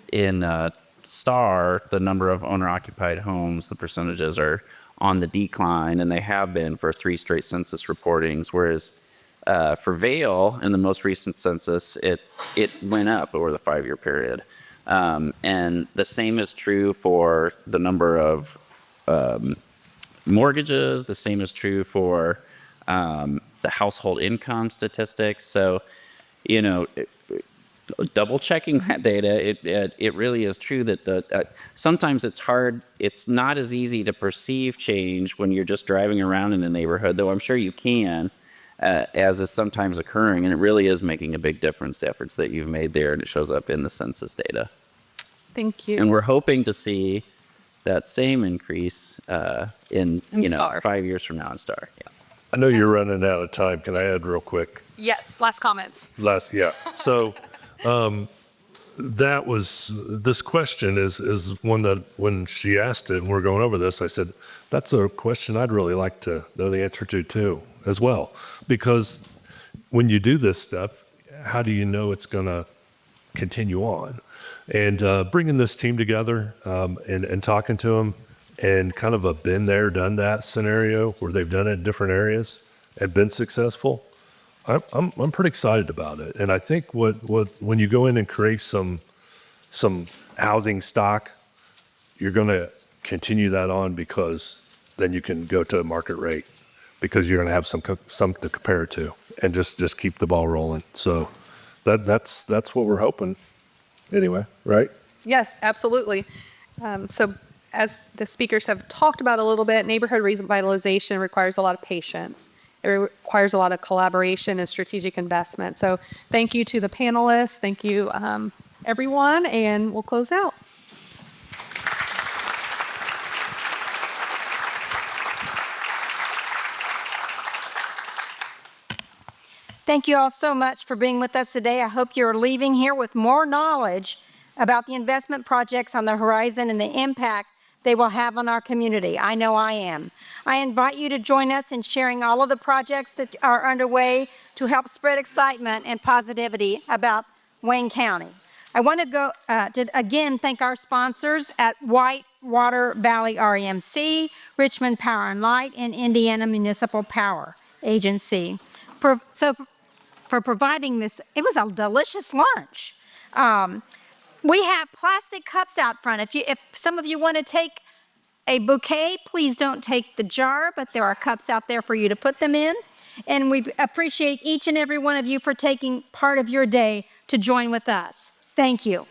Star, the number of owner-occupied homes, the percentages are on the decline, and they have been for 3 straight census reportings. Whereas for Vale, in the most recent census, it went up over the 5-year period. And the same is true for the number of mortgages. The same is true for the household income statistics. So, double checking that data, it really is true that sometimes it's hard. It's not as easy to perceive change when you're just driving around in a neighborhood, though I'm sure you can, as is sometimes occurring, and it really is making a big difference, the efforts that you've made there, and it shows up in the census data. Thank you. And we're hoping to see that same increase in Star. 5 years from now in Star. Yeah. I know you're running out of time. Can I add real quick? Yes, last comments. Yeah. So this question is one that when she asked it and we're going over this, I said, that's a question I'd really like to know the answer to too, as well. Because when you do this stuff, how do you know it's going to continue on? And bringing this team together and talking to them and kind of a been there, done that scenario where they've done it in different areas and been successful, I'm pretty excited about it. And I think when you go in and create some housing stock, you're going to continue that on, because then you can go to a market rate, because you're going to have some to compare it to, and just keep the ball rolling. So that's what we're hoping. Anyway, right? Yes, absolutely. So as the speakers have talked about a little bit, neighborhood revitalization requires a lot of patience. It requires a lot of collaboration and strategic investment. So thank you to the panelists. Thank you, everyone, and we'll close out. Thank you all so much for being with us today. I hope you're leaving here with more knowledge about the investment projects on the horizon and the impact they will have on our community. I know I am. I invite you to join us in sharing all of the projects that are underway to help spread excitement and positivity about Wayne County. I want to go to again thank our sponsors at Whitewater Valley REMC, Richmond Power and Light, and Indiana Municipal Power Agency for providing this. It was a delicious lunch. We have plastic cups out front. If some of you want to take a bouquet, please don't take the jar, but there are cups out there for you to put them in. And we appreciate each and every one of you for taking part of your day to join with us. Thank you.